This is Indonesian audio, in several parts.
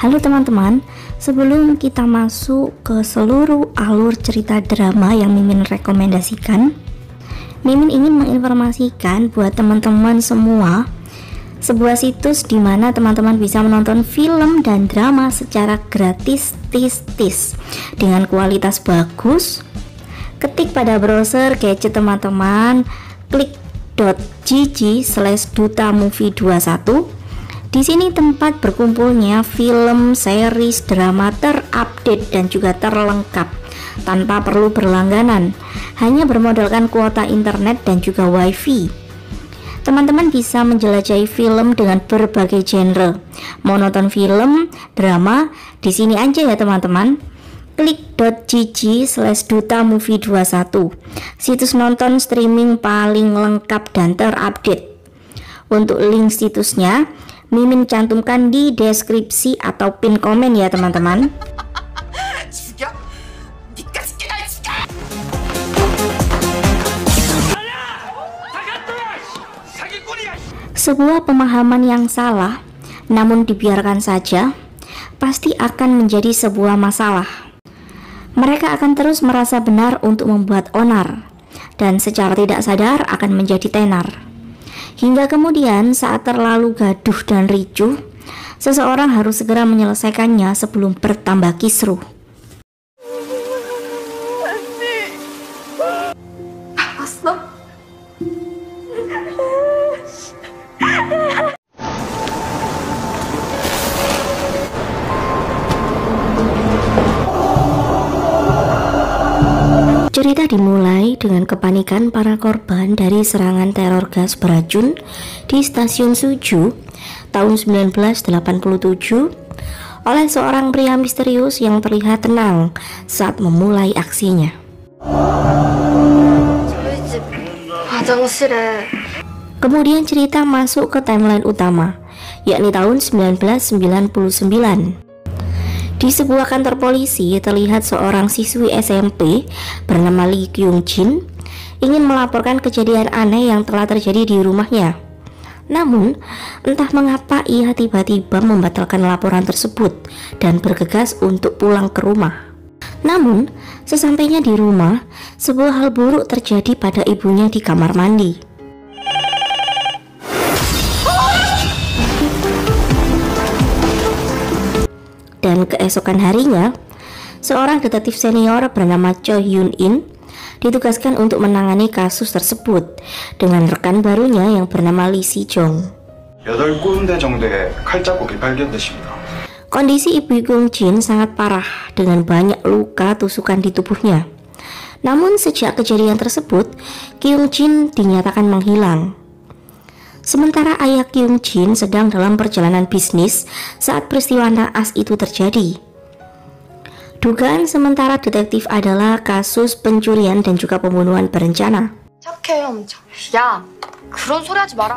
Halo teman-teman, sebelum kita masuk ke seluruh alur cerita drama yang Mimin rekomendasikan, Mimin ingin menginformasikan buat teman-teman semua sebuah situs di mana teman-teman bisa menonton film dan drama secara gratis dengan kualitas bagus. Ketik pada browser gadget teman-teman, klik .gg/dutamovie21. Di sini tempat berkumpulnya film, series, drama terupdate dan juga terlengkap tanpa perlu berlangganan, hanya bermodalkan kuota internet dan juga wifi. Teman-teman bisa menjelajahi film dengan berbagai genre. Mau nonton film, drama, di sini aja ya teman-teman. Klik .gg/dutamovie21, situs nonton streaming paling lengkap dan terupdate. Untuk link situsnya Mimin cantumkan di deskripsi atau pin komen ya teman-teman. Sebuah pemahaman yang salah, namun dibiarkan saja, pasti akan menjadi sebuah masalah. Mereka akan terus merasa benar untuk membuat onar, dan secara tidak sadar akan menjadi tenar. Hingga kemudian saat terlalu gaduh dan ricuh, seseorang harus segera menyelesaikannya sebelum bertambah kisruh. Cerita dimulai dengan kepanikan para korban dari serangan teror gas beracun di stasiun Suju tahun 1987 oleh seorang pria misterius yang terlihat tenang saat memulai aksinya. Kemudian cerita masuk ke timeline utama, yakni tahun 1999. Di sebuah kantor polisi terlihat seorang siswi SMP bernama Lee Kyung Jin ingin melaporkan kejadian aneh yang telah terjadi di rumahnya. Namun, entah mengapa ia tiba-tiba membatalkan laporan tersebut dan bergegas untuk pulang ke rumah. Namun, sesampainya di rumah, sebuah hal buruk terjadi pada ibunya di kamar mandi. Dan keesokan harinya, seorang detektif senior bernama Cho Hyun In ditugaskan untuk menangani kasus tersebut dengan rekan barunya yang bernama Lee Si Jong. Kondisi ibu Kyung Jin sangat parah dengan banyak luka tusukan di tubuhnya. Namun sejak kejadian tersebut, Kyung Jin dinyatakan menghilang. Sementara ayah Kyung Jin sedang dalam perjalanan bisnis saat peristiwa naas itu terjadi. Dugaan sementara detektif adalah kasus pencurian dan juga pembunuhan berencana.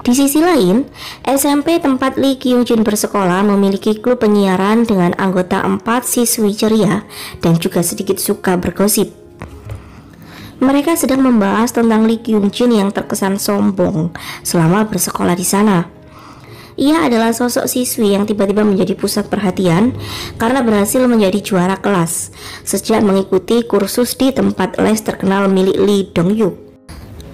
Di sisi lain, SMP tempat Lee Kyung Jin bersekolah memiliki klub penyiaran dengan anggota 4 siswi ceria dan juga sedikit suka bergosip. Mereka sedang membahas tentang Lee Kyung Jin yang terkesan sombong selama bersekolah di sana. Ia adalah sosok siswi yang tiba-tiba menjadi pusat perhatian karena berhasil menjadi juara kelas sejak mengikuti kursus di tempat les terkenal milik Lee Dong Yuk.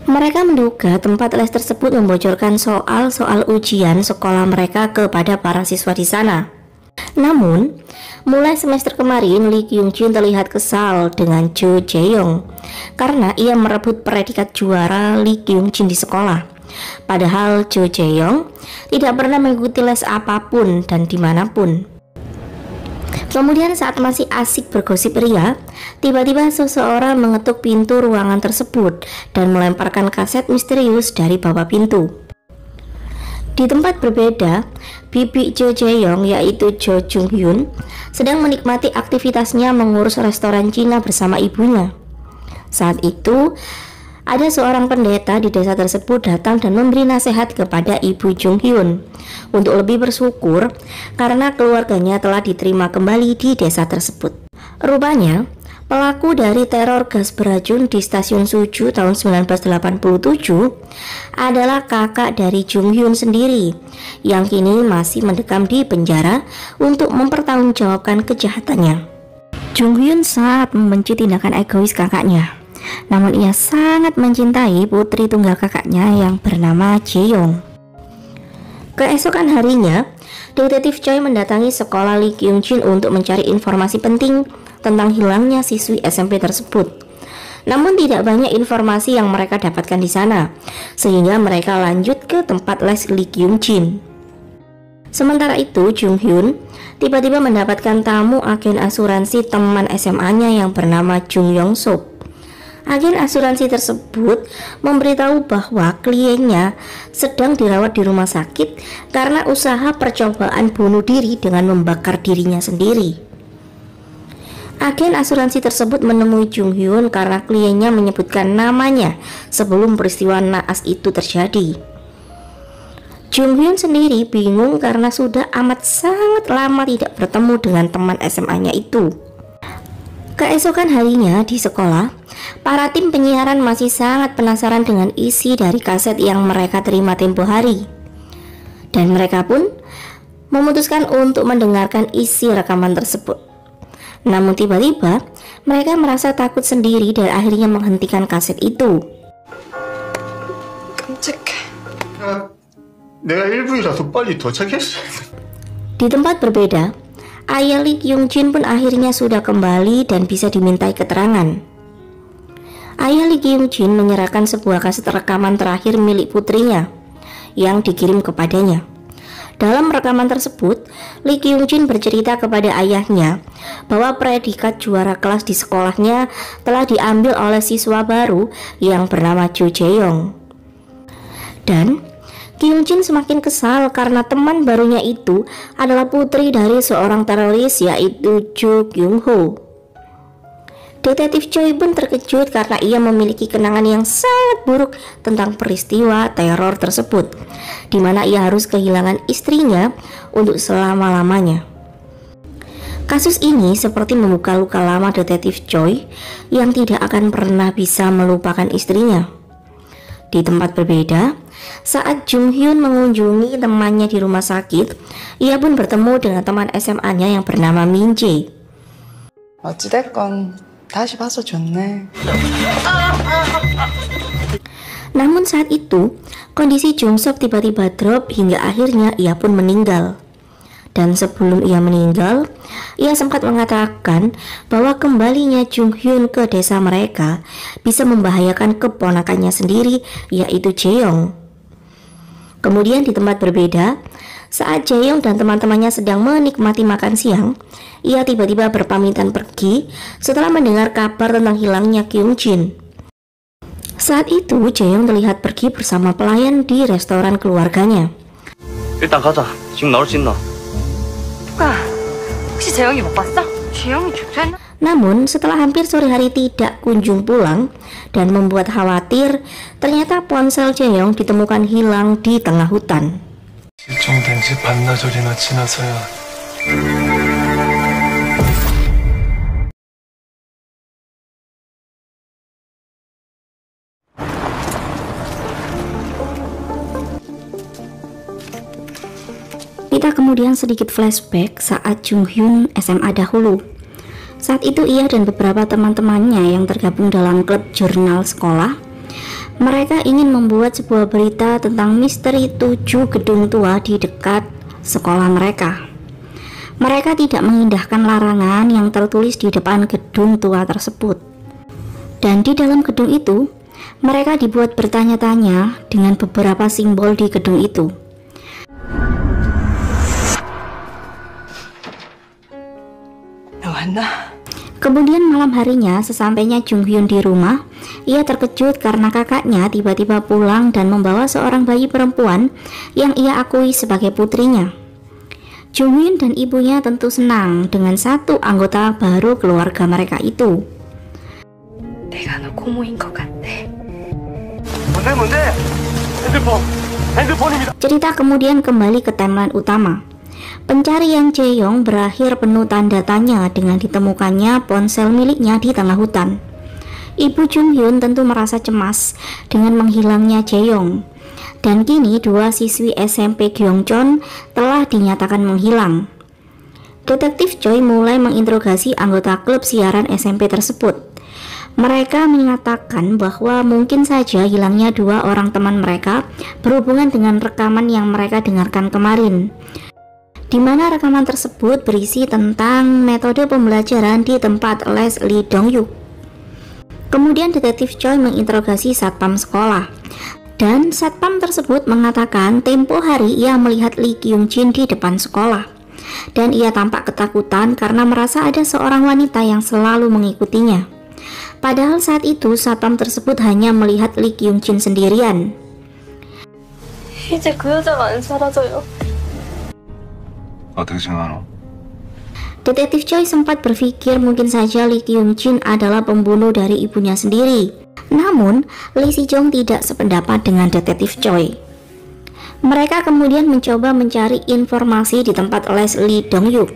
Mereka menduga tempat les tersebut membocorkan soal-soal ujian sekolah mereka kepada para siswa di sana. Namun, mulai semester kemarin Lee Kyung Jin terlihat kesal dengan Jo Jae-yong karena ia merebut predikat juara Lee Kyung Jin di sekolah. Padahal Jo Jae-yong tidak pernah mengikuti les apapun dan dimanapun. Kemudian saat masih asik bergosip ria, tiba-tiba seseorang mengetuk pintu ruangan tersebut dan melemparkan kaset misterius dari bawah pintu. Di tempat berbeda, bibi Jo Jae-yong yaitu Jo Jung Hyun sedang menikmati aktivitasnya mengurus restoran Cina bersama ibunya. Saat itu, ada seorang pendeta di desa tersebut datang dan memberi nasihat kepada ibu Jung Hyun untuk lebih bersyukur karena keluarganya telah diterima kembali di desa tersebut. Rupanya, Pelaku dari teror gas beracun di stasiun Suju tahun 1987 adalah kakak dari Jung Hyun sendiri yang kini masih mendekam di penjara untuk mempertanggungjawabkan kejahatannya. Jung Hyun sangat membenci tindakan egois kakaknya, namun ia sangat mencintai putri tunggal kakaknya yang bernama Jae-yong. Keesokan harinya, Detektif Choi mendatangi sekolah Lee Kyung-jin untuk mencari informasi penting tentang hilangnya siswi SMP tersebut. Namun tidak banyak informasi yang mereka dapatkan di sana, sehingga mereka lanjut ke tempat les Lee Kyung-jin. Sementara itu, Jung Hyun tiba-tiba mendapatkan tamu agen asuransi teman SMA-nya yang bernama Jung Yong-sop. Agen asuransi tersebut memberitahu bahwa kliennya sedang dirawat di rumah sakit karena usaha percobaan bunuh diri dengan membakar dirinya sendiri. Agen asuransi tersebut menemui Jung Hyun karena kliennya menyebutkan namanya sebelum peristiwa naas itu terjadi. Jung Hyun sendiri bingung karena sudah amat sangat lama tidak bertemu dengan teman SMA-nya itu. Keesokan harinya di sekolah, para tim penyiaran masih sangat penasaran dengan isi dari kaset yang mereka terima tempo hari. Dan mereka pun memutuskan untuk mendengarkan isi rekaman tersebut. Namun tiba-tiba, mereka merasa takut sendiri dan akhirnya menghentikan kaset itu. 내가 1부이라도 빨리 도착했어. Di tempat berbeda, ayah Lee Kyung-jin pun akhirnya sudah kembali dan bisa dimintai keterangan. Ayah Lee Kyung-jin menyerahkan sebuah kaset rekaman terakhir milik putrinya yang dikirim kepadanya. Dalam rekaman tersebut, Lee Kyung-jin bercerita kepada ayahnya bahwa predikat juara kelas di sekolahnya telah diambil oleh siswa baru yang bernama Jo Jae-yong. Dan Kyung-jin semakin kesal karena teman barunya itu adalah putri dari seorang teroris yaitu Jo Kyung-ho. Detektif Choi pun terkejut karena ia memiliki kenangan yang sangat buruk tentang peristiwa teror tersebut, di mana ia harus kehilangan istrinya untuk selama-lamanya. Kasus ini seperti membuka luka lama Detektif Choi yang tidak akan pernah bisa melupakan istrinya. Di tempat berbeda, saat Jung Hyun mengunjungi temannya di rumah sakit, ia pun bertemu dengan teman SMA-nya yang bernama Min Jae. 어찌됐건 다시 봐서 좋네. Namun saat itu, kondisi Jung Sok tiba-tiba drop hingga akhirnya ia pun meninggal. Dan sebelum ia meninggal, ia sempat mengatakan bahwa kembalinya Jung Hyun ke desa mereka bisa membahayakan keponakannya sendiri, yaitu Jae-yong. Kemudian di tempat berbeda, saat Jae-yong dan teman-temannya sedang menikmati makan siang, ia tiba-tiba berpamitan pergi setelah mendengar kabar tentang hilangnya Kyung-jin. Saat itu, Jae-yong terlihat pergi bersama pelayan di restoran keluarganya. 일단 가자. 지금 나올 수 있나? 혹시 재영이 못 봤어? 재영이 죽었나? Namun setelah hampir sore hari tidak kunjung pulang dan membuat khawatir, ternyata ponsel Jae-yong ditemukan hilang di tengah hutan. 실종된 지 반나절이나 지나서야. Kita kemudian sedikit flashback saat Jung Hyun SMA dahulu. Saat itu ia dan beberapa teman-temannya yang tergabung dalam klub jurnal sekolah, mereka ingin membuat sebuah berita tentang misteri 7 gedung tua di dekat sekolah mereka. Mereka tidak mengindahkan larangan yang tertulis di depan gedung tua tersebut. Dan di dalam gedung itu, mereka dibuat bertanya-tanya dengan beberapa simbol di gedung itu. Kemudian malam harinya, sesampainya Jung Hyun di rumah, ia terkejut karena kakaknya tiba-tiba pulang dan membawa seorang bayi perempuan yang ia akui sebagai putrinya. Jung Hyun dan ibunya tentu senang dengan satu anggota baru keluarga mereka itu. 내가 너 고모인 것 같아. 뭔데? 핸드폰입니다. Cerita kemudian kembali ke timeline utama. Pencarian Jae-yong berakhir penuh tanda tanya dengan ditemukannya ponsel miliknya di tengah hutan. Ibu Jung-hyun tentu merasa cemas dengan menghilangnya Jae-yong. Dan kini dua siswi SMP Gyeongchon telah dinyatakan menghilang. Detektif Choi mulai menginterogasi anggota klub siaran SMP tersebut. Mereka menyatakan bahwa mungkin saja hilangnya dua orang teman mereka berhubungan dengan rekaman yang mereka dengarkan kemarin, di mana rekaman tersebut berisi tentang metode pembelajaran di tempat les Lee Dong-yuk. Kemudian detektif Choi menginterogasi satpam sekolah, dan satpam tersebut mengatakan tempo hari ia melihat Lee Kyung-jin di depan sekolah, dan ia tampak ketakutan karena merasa ada seorang wanita yang selalu mengikutinya. Padahal saat itu satpam tersebut hanya melihat Lee Kyung-jin sendirian. 이제 그 여자가 안 사라져요. 어떻게 생각하노? Detektif Choi sempat berpikir mungkin saja Lee Kyung-jin adalah pembunuh dari ibunya sendiri. Namun, Lee Si-jong tidak sependapat dengan detektif Choi. Mereka kemudian mencoba mencari informasi di tempat les Lee Dong-yuk.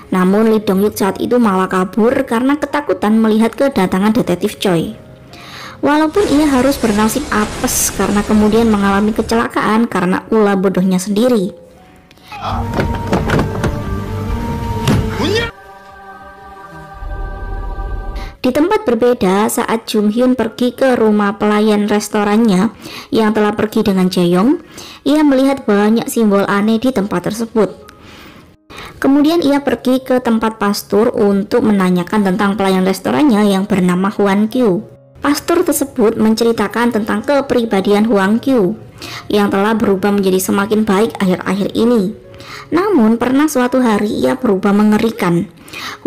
Namun Lee Dong-yuk saat itu malah kabur karena ketakutan melihat kedatangan detektif Choi. Walaupun ia harus bernasib apes karena kemudian mengalami kecelakaan karena ulah bodohnya sendiri. Di tempat berbeda, saat Jung-hyun pergi ke rumah pelayan restorannya yang telah pergi dengan Jae-yong, ia melihat banyak simbol aneh di tempat tersebut. Kemudian ia pergi ke tempat pastor untuk menanyakan tentang pelayan restorannya yang bernama Hwan Kyu. Pastor tersebut menceritakan tentang kepribadian Hwan Kyu yang telah berubah menjadi semakin baik akhir-akhir ini. Namun pernah suatu hari ia berubah mengerikan.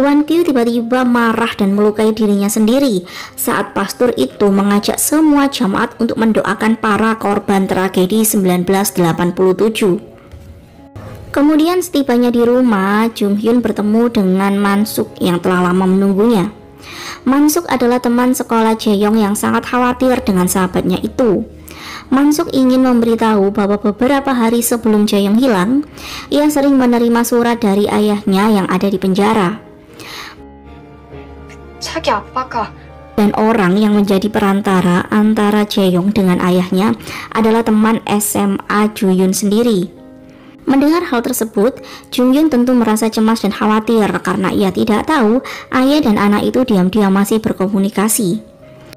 Hwan Kyu tiba-tiba marah dan melukai dirinya sendiri saat pastor itu mengajak semua jamaat untuk mendoakan para korban tragedi 1987. Kemudian setibanya di rumah, Jung-hyun bertemu dengan Mansuk yang telah lama menunggunya. Mansuk adalah teman sekolah Jae-yong yang sangat khawatir dengan sahabatnya itu. Mansuk ingin memberitahu bahwa beberapa hari sebelum Jae-yong hilang, ia sering menerima surat dari ayahnya yang ada di penjara. 자기 아빠가 Dan orang yang menjadi perantara antara Jae-yong dengan ayahnya adalah teman SMA Ju-hyun sendiri. Mendengar hal tersebut, Jung-hyun tentu merasa cemas dan khawatir karena ia tidak tahu ayah dan anak itu diam-diam masih berkomunikasi.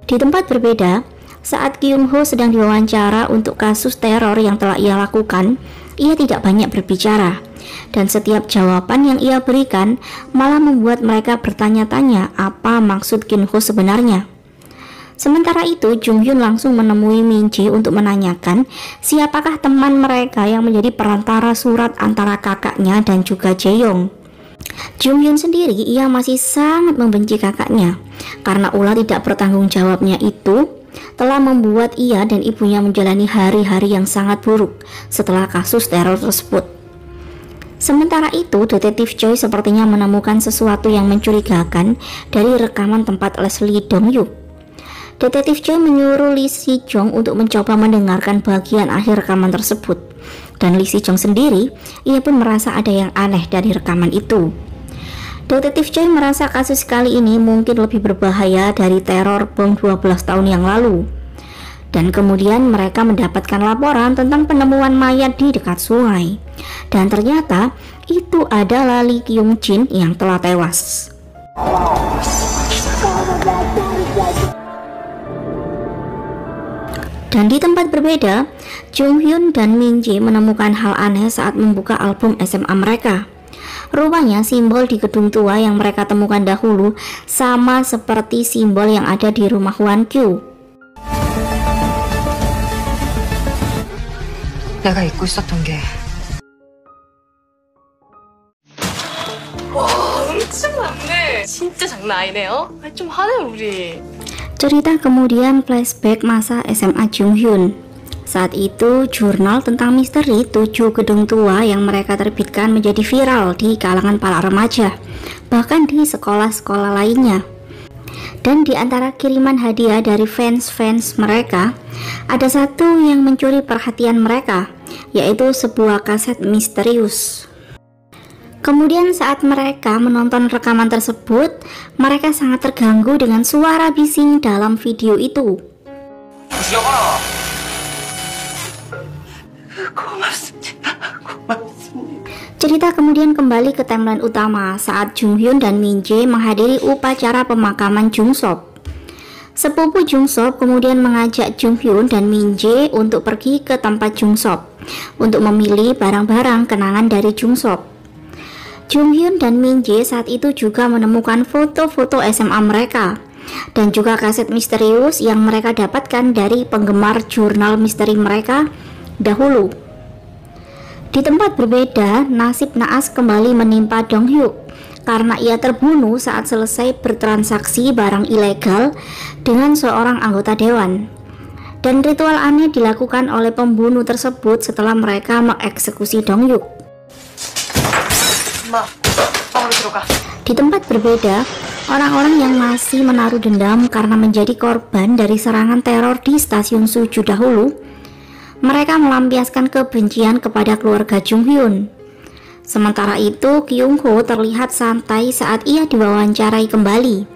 Di tempat berbeda, saat Kyung-ho sedang diwawancara untuk kasus teror yang telah ia lakukan, ia tidak banyak berbicara, dan setiap jawaban yang ia berikan malah membuat mereka bertanya-tanya apa maksud Kyung-ho sebenarnya. Sementara itu, Jung-hyun langsung menemui Min-jae untuk menanyakan siapakah teman mereka yang menjadi perantara surat antara kakaknya dan juga Jae-yong. Jung-hyun sendiri ia masih sangat membenci kakaknya karena ulah tidak bertanggung jawabnya itu telah membuat ia dan ibunya menjalani hari-hari yang sangat buruk setelah kasus teror tersebut. Sementara itu, detektif Choi sepertinya menemukan sesuatu yang mencurigakan dari rekaman tempat les Lee Dong-yuk. Detektif Choi menyuruh Lee Si-jong untuk mencoba mendengarkan bagian akhir rekaman tersebut. Dan Lee Si-jong sendiri, ia pun merasa ada yang aneh dari rekaman itu. Detektif Choi merasa kasus kali ini mungkin lebih berbahaya dari teror bom 12 tahun yang lalu. Dan kemudian mereka mendapatkan laporan tentang penemuan mayat di dekat sungai. Dan ternyata itu adalah Lee Kyung-jin yang telah tewas. Dan di tempat berbeda, Jung-hyun dan Min-jae menemukan hal aneh saat membuka album SMA mereka. Rupanya simbol di gedung tua yang mereka temukan dahulu sama seperti simbol yang ada di rumah Hwan Kyu. 내가 잊고 있었던 게 와 엄청 많네. 진짜 장난 아니네요. 좀 하네 우리. Cerita kemudian flashback masa SMA Jung-hyun. Saat itu, jurnal tentang misteri 7 gedung tua yang mereka terbitkan menjadi viral di kalangan para remaja, bahkan di sekolah-sekolah lainnya. Dan di antara kiriman hadiah dari fans-fans mereka, ada satu yang mencuri perhatian mereka, yaitu sebuah kaset misterius. Kemudian saat mereka menonton rekaman tersebut, mereka sangat terganggu dengan suara bising dalam video itu. Cerita kemudian kembali ke timeline utama saat Jung Hyun dan Min Jae menghadiri upacara pemakaman Jung Sop. Sepupu Jung Sop kemudian mengajak Jung Hyun dan Min Jae untuk pergi ke tempat Jung Sop untuk memilih barang-barang kenangan dari Jung Sop. Jung Hyun dan Min Jae saat itu juga menemukan foto-foto SMA mereka dan juga kaset misterius yang mereka dapatkan dari penggemar jurnal misteri mereka dahulu. Di tempat berbeda, nasib naas kembali menimpa Dong Hyuk karena ia terbunuh saat selesai bertransaksi barang ilegal dengan seorang anggota dewan. Dan ritual aneh dilakukan oleh pembunuh tersebut setelah mereka mengeksekusi Dong Hyuk. Di tempat berbeda, orang-orang yang masih menaruh dendam karena menjadi korban dari serangan teror di stasiun Suju dahulu, mereka melampiaskan kebencian kepada keluarga Jung Hyun. Sementara itu, Kyung Ho terlihat santai saat ia diwawancarai kembali.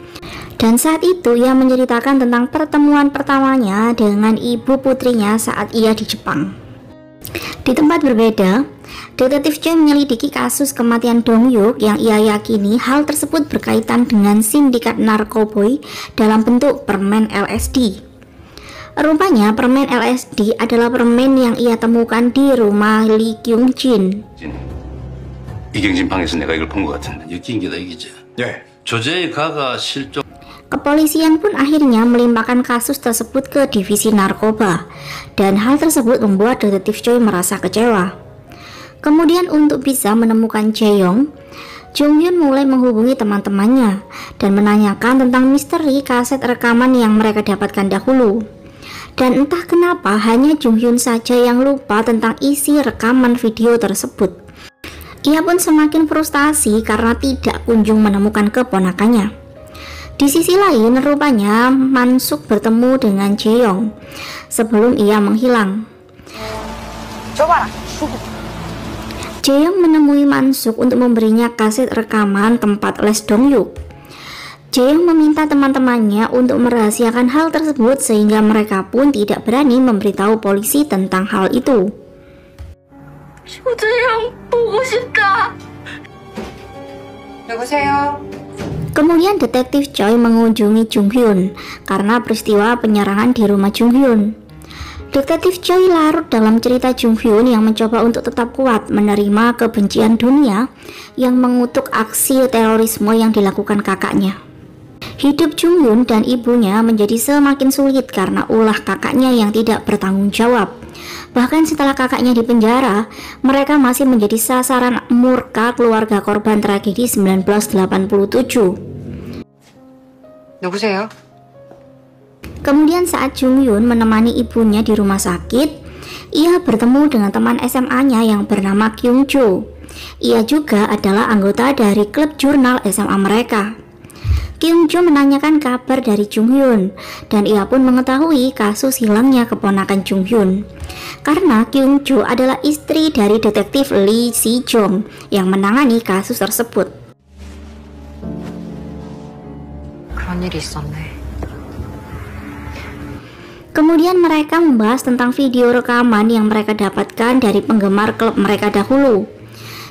Dan saat itu ia menceritakan tentang pertemuan pertamanya dengan ibu putrinya saat ia di Jepang. Di tempat berbeda, Detektif Choi menyelidiki kasus kematian Dong Hyuk yang ia yakini hal tersebut berkaitan dengan sindikat narkoboy dalam bentuk permen LSD. Rupanya permen LSD adalah permen yang ia temukan di rumah Lee Kyung Jin. 이경진 방에서 내가 이걸 본 것 같은데. 느낀 게 다 이기죠. 예. 조제의 가가 실종. Kepolisian pun akhirnya melimpahkan kasus tersebut ke divisi narkoba, dan hal tersebut membuat Detektif Choi merasa kecewa. Kemudian untuk bisa menemukan Jae-young, Jung Hyun mulai menghubungi teman-temannya dan menanyakan tentang misteri kaset rekaman yang mereka dapatkan dahulu. Dan entah kenapa hanya Jung Hyun saja yang lupa tentang isi rekaman video tersebut. Ia pun semakin frustasi karena tidak kunjung menemukan keponakannya. Di sisi lain, rupanya Mansuk bertemu dengan Jae-young sebelum ia menghilang. Jae-young menemui Mansuk untuk memberinya kaset rekaman tempat les Dong Hyuk. Jae-young meminta teman-temannya untuk merahasiakan hal tersebut sehingga mereka pun tidak berani memberitahu polisi tentang hal itu. 조재영 보고 싶다. 누구세요? Kemudian Detektif Choi mengunjungi Jung Hyun karena peristiwa penyerangan di rumah Jung Hyun. Detektif Choi larut dalam cerita Jung Hyun yang mencoba untuk tetap kuat menerima kebencian dunia yang mengutuk aksi terorisme yang dilakukan kakaknya. Hidup Jung Hyun dan ibunya menjadi semakin sulit karena ulah kakaknya yang tidak bertanggung jawab. Bahkan setelah kakaknya dipenjara, mereka masih menjadi sasaran murka keluarga korban tragedi 1987. 누구세요? Kemudian saat Jung Hyun menemani ibunya di rumah sakit, ia bertemu dengan teman SMA-nya yang bernama Kyung Jo. Ia juga adalah anggota dari klub jurnal SMA mereka. Kyung Jo menanyakan kabar dari Jung Hyun dan ia pun mengetahui kasus hilangnya keponakan Jung Hyun. Karena Kyung Jo adalah istri dari detektif Lee Si Jong yang menangani kasus tersebut. 그런 일이 있었네. Kemudian mereka membahas tentang video rekaman yang mereka dapatkan dari penggemar klub mereka dahulu.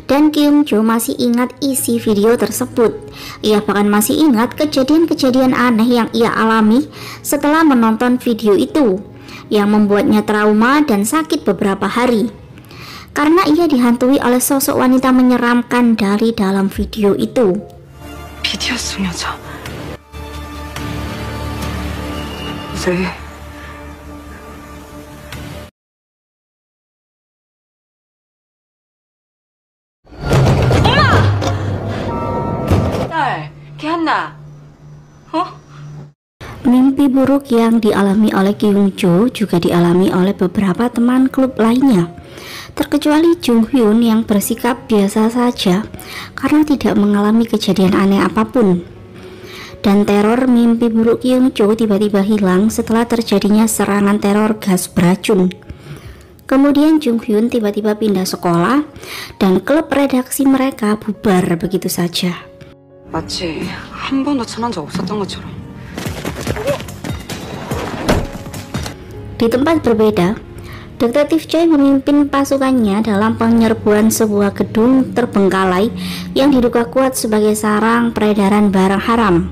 Dan Kyung Jo masih ingat isi video tersebut. Ia bahkan masih ingat kejadian-kejadian aneh yang ia alami setelah menonton video itu, yang membuatnya trauma dan sakit beberapa hari. Karena ia dihantui oleh sosok wanita menyeramkan dari dalam video itu. 비디오 속 여자. 네. Mimpi buruk yang dialami oleh Kyung Jo juga dialami oleh beberapa teman klub lainnya, terkecuali Jung Hyun yang bersikap biasa saja karena tidak mengalami kejadian aneh apapun. Dan teror mimpi buruk Kyung Jo tiba-tiba hilang setelah terjadinya serangan teror gas beracun. Kemudian Jung Hyun tiba-tiba pindah sekolah dan klub redaksi mereka bubar begitu saja. 마치 한 번도 친한 적 없었던 것처럼. Di tempat berbeda, Detektif Choi memimpin pasukannya dalam penyerbuan sebuah gedung terbengkalai yang diduga kuat sebagai sarang peredaran barang haram.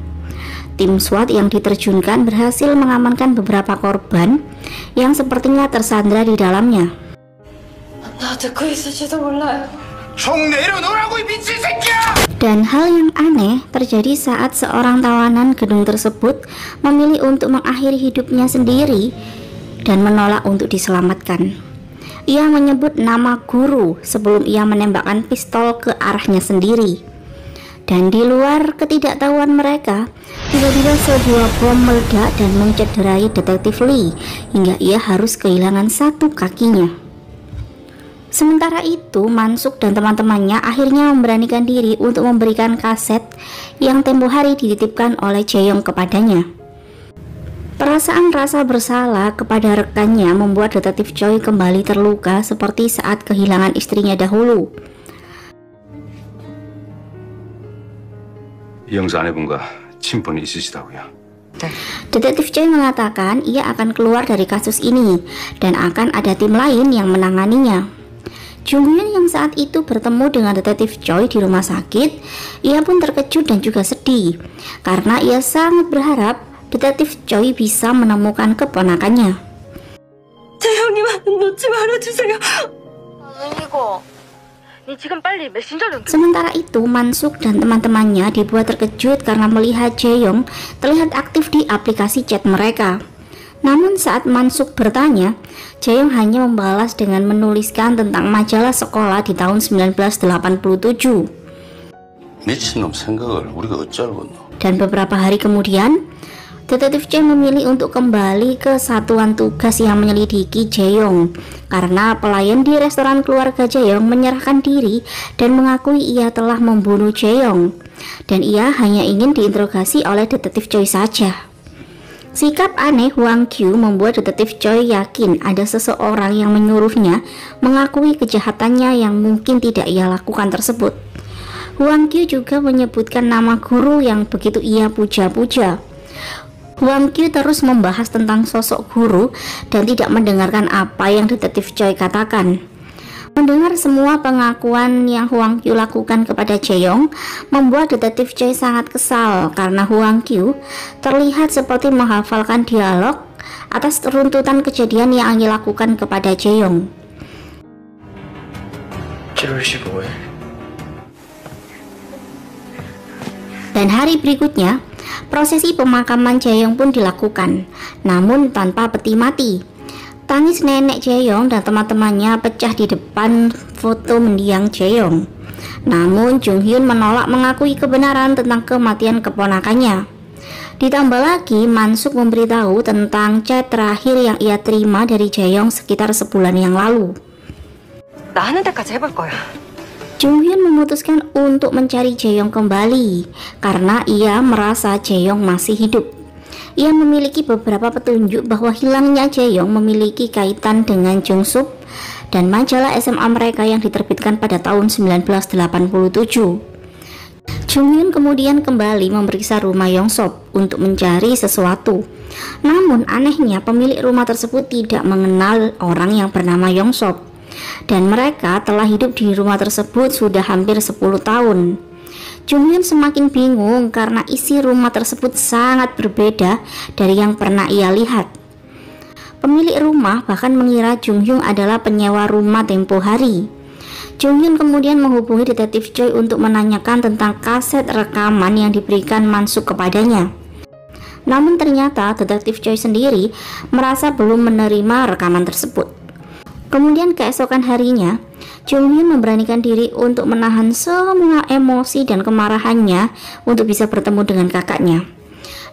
Tim SWAT yang diterjunkan berhasil mengamankan beberapa korban yang sepertinya tersandra di dalamnya. 나 듣고 있을지도 몰라요. Dan hal yang aneh terjadi saat seorang tawanan gedung tersebut memilih untuk mengakhiri hidupnya sendiri dan menolak untuk diselamatkan. Ia menyebut nama guru sebelum ia menembakkan pistol ke arahnya sendiri. Dan di luar ketidaktahuan mereka, tiba-tiba sebuah bom meledak dan mencederai Detektif Lee hingga ia harus kehilangan satu kakinya. Sementara itu, Mansuk dan teman-temannya akhirnya memberanikan diri untuk memberikan kaset yang tempo hari dititipkan oleh Jae-yong kepadanya. Perasaan rasa bersalah kepada rekannya membuat Detektif Choi kembali terluka seperti saat kehilangan istrinya dahulu. 이 형사 아내분과 친분이 있으시다고요? Detektif Choi mengatakan ia akan keluar dari kasus ini dan akan ada tim lain yang menanganinya. Jung Hyun yang saat itu bertemu dengan Detektif Choi di rumah sakit, ia pun terkejut dan juga sedih karena ia sangat berharap Detektif Choi bisa menemukan keponakannya. 재영님한테 놓지 말아주세요. 이거, 니 지금 빨리 메신저 좀. Sementara itu, Mansuk dan teman-temannya dibuat terkejut karena melihat Jae-yong terlihat aktif di aplikasi chat mereka. Namun saat Mansuk bertanya, Jae-yong hanya membalas dengan menuliskan tentang majalah sekolah di tahun 1987. 미친놈 생각을 우리가 어쩌라고. Dan beberapa hari kemudian, Detektif Choi memilih untuk kembali ke satuan tugas yang menyelidiki Jae-yong karena pelayan di restoran keluarga Jae-yong menyerahkan diri dan mengakui ia telah membunuh Jae-yong dan ia hanya ingin diinterogasi oleh Detektif Choi saja. Sikap aneh Hwang Kyu membuat Detektif Choi yakin ada seseorang yang menyuruhnya mengakui kejahatannya yang mungkin tidak ia lakukan tersebut. Hwang Kyu juga menyebutkan nama guru yang begitu ia puja-puja. Hwang Kyu terus membahas tentang sosok guru dan tidak mendengarkan apa yang Detektif Choi katakan. Mendengar semua pengakuan yang Hwang Kyu lakukan kepada Jae-yong membuat Detektif Choi sangat kesal karena Hwang Kyu terlihat seperti menghafalkan dialog atas runtutan kejadian yang dilakukan kepada Jae-yong. 7월 15일. Dan hari berikutnya, prosesi pemakaman Jae-yong pun dilakukan, namun tanpa peti mati. Tangis nenek Jae-yong dan teman-temannya pecah di depan foto mendiang Jae-yong. Namun Jung Hyun menolak mengakui kebenaran tentang kematian keponakannya. Ditambah lagi, Mansuk memberitahu tentang chat terakhir yang ia terima dari Jae-yong sekitar sebulan yang lalu. 나 하는 데까지 해볼 거야. Jung Hyun memutuskan untuk mencari Jae-yong kembali karena ia merasa Jae-yong masih hidup. Ia memiliki beberapa petunjuk bahwa hilangnya Jae-yong memiliki kaitan dengan Jung Sup dan majalah SMA mereka yang diterbitkan pada tahun 1987. Jung Hyun kemudian kembali memeriksa rumah Yong Sop untuk mencari sesuatu. Namun anehnya pemilik rumah tersebut tidak mengenal orang yang bernama Yong Sop. Dan mereka telah hidup di rumah tersebut sudah hampir 10 tahun. Jung Hyun semakin bingung karena isi rumah tersebut sangat berbeda dari yang pernah ia lihat. Pemilik rumah bahkan mengira Jung Hyun adalah penyewa rumah tempo hari. Jung Hyun kemudian menghubungi Detektif Choi untuk menanyakan tentang kaset rekaman yang diberikan Mansuk kepadanya. Namun ternyata Detektif Choi sendiri merasa belum menerima rekaman tersebut. Kemudian keesokan harinya, Jung Hyun memberanikan diri untuk menahan semua emosi dan kemarahannya untuk bisa bertemu dengan kakaknya.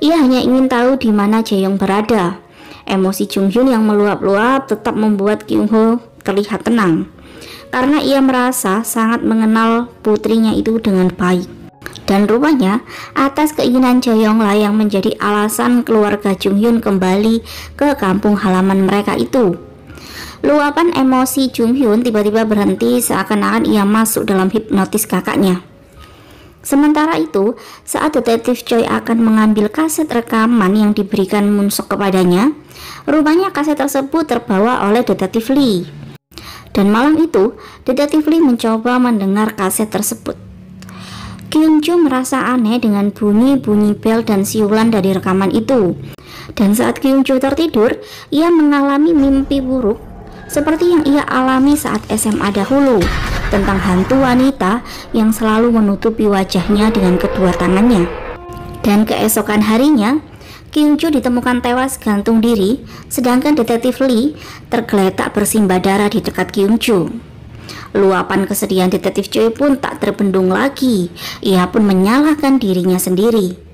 Ia hanya ingin tahu di mana Jae-yong berada. Emosi Jung Hyun yang meluap-luap tetap membuat Kyung Ho terlihat tenang, karena ia merasa sangat mengenal putrinya itu dengan baik. Dan rupanya atas keinginan Jae-yong lah yang menjadi alasan keluarga Jung Hyun kembali ke kampung halaman mereka itu. Luapan emosi Jung Hyun tiba-tiba berhenti seakan-akan ia masuk dalam hipnotis kakaknya. Sementara itu, saat detektif Choi akan mengambil kaset rekaman yang diberikan Moon Sok kepadanya, rupanya kaset tersebut terbawa oleh detektif Lee. Dan malam itu, detektif Lee mencoba mendengar kaset tersebut. Kyung Jo merasa aneh dengan bunyi-bunyi bel dan siulan dari rekaman itu. Dan saat Kyung Jo tertidur, ia mengalami mimpi buruk seperti yang ia alami saat SMA dahulu, tentang hantu wanita yang selalu menutupi wajahnya dengan kedua tangannya. Dan keesokan harinya, Kyung Jo ditemukan tewas gantung diri, sedangkan detektif Lee tergeletak bersimbah darah di dekat Kyung Jo. Luapan kesedihan detektif Choi pun tak terbendung lagi. Ia pun menyalahkan dirinya sendiri.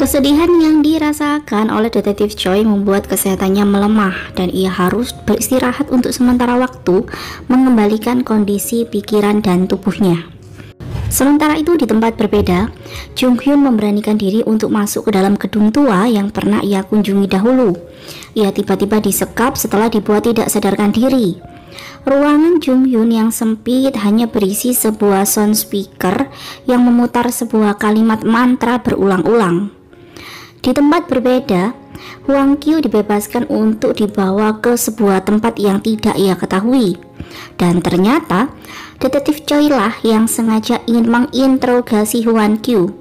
Kesedihan yang dirasakan oleh detektif Choi membuat kesehatannya melemah dan ia harus beristirahat untuk sementara waktu, mengembalikan kondisi pikiran dan tubuhnya. Sementara itu di tempat berbeda, Jung Hyun memberanikan diri untuk masuk ke dalam gedung tua yang pernah ia kunjungi dahulu. Ia tiba-tiba disekap setelah dibuat tidak sadarkan diri. Ruangan Jung Hyun yang sempit hanya berisi sebuah sound speaker yang memutar sebuah kalimat mantra berulang-ulang. Di tempat berbeda, Hwang Kyu dibebaskan untuk dibawa ke sebuah tempat yang tidak ia ketahui. Dan ternyata, detektif Choi lah yang sengaja ingin menginterogasi Hwang Kyu.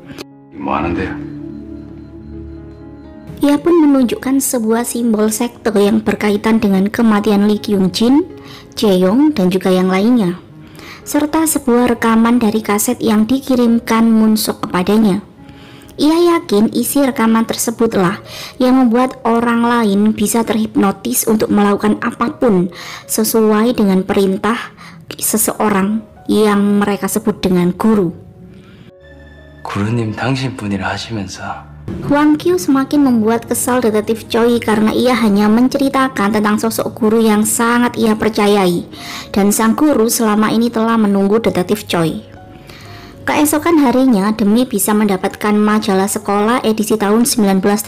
Ia pun menunjukkan sebuah simbol sekte yang berkaitan dengan kematian Lee Kyung Jin, Jae-yong, dan juga yang lainnya, serta sebuah rekaman dari kaset yang dikirimkan Moon Sok kepadanya. Ia yakin isi rekaman tersebutlah yang membuat orang lain bisa terhipnotis untuk melakukan apapun sesuai dengan perintah seseorang yang mereka sebut dengan guru. 구루님 당신뿐이라 하시면서 Hwang Kyu semakin membuat kesal detektif Choi karena ia hanya menceritakan tentang sosok guru yang sangat ia percayai, dan sang guru selama ini telah menunggu detektif Choi. Keesokan harinya, demi bisa mendapatkan majalah sekolah edisi tahun 1987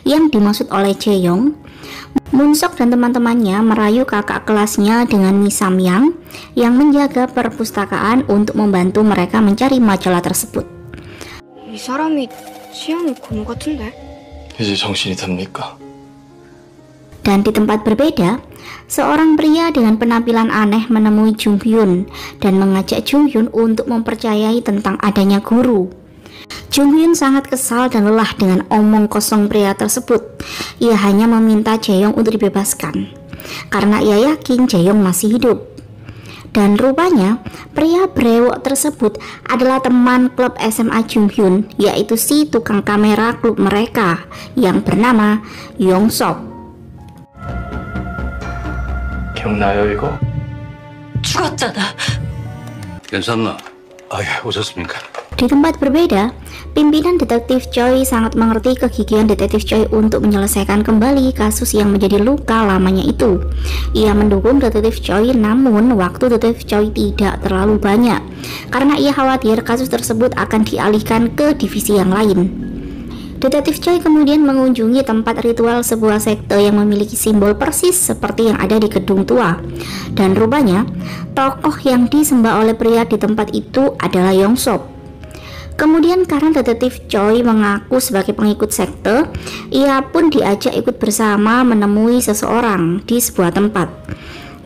yang dimaksud oleh Jae-yong, Moon Sok dan teman-temannya merayu kakak kelasnya dengan Mi Sam-yang yang menjaga perpustakaan untuk membantu mereka mencari majalah tersebut. 이 사람이 취향이 고무 같은데? 이제 정신이 듭니까? Dan di tempat berbeda, seorang pria dengan penampilan aneh menemui Jung Hyun dan mengajak Jung Hyun untuk mempercayai tentang adanya guru. Jung Hyun sangat kesal dan lelah dengan omong kosong pria tersebut. Ia hanya meminta Jae-yong untuk dibebaskan karena ia yakin Jae-yong masih hidup. Dan rupanya pria brewok tersebut adalah teman klub SMA Jung Hyun, yaitu si tukang kamera klub mereka yang bernama Yong Sok. 기억나요 이거? 죽었잖아. 괜찮나? 아, 예, 오셨습니까? Di tempat berbeda, pimpinan detektif Choi sangat mengerti kegigihan detektif Choi untuk menyelesaikan kembali kasus yang menjadi luka lamanya itu. Ia mendukung detektif Choi, namun waktu detektif Choi tidak terlalu banyak karena ia khawatir kasus tersebut akan dialihkan ke divisi yang lain. Detektif Choi kemudian mengunjungi tempat ritual sebuah sekte yang memiliki simbol persis seperti yang ada di gedung tua. Dan rupanya, tokoh yang disembah oleh pria di tempat itu adalah Yong Sok. Kemudian karena detektif Choi mengaku sebagai pengikut sekte, ia pun diajak ikut bersama menemui seseorang di sebuah tempat.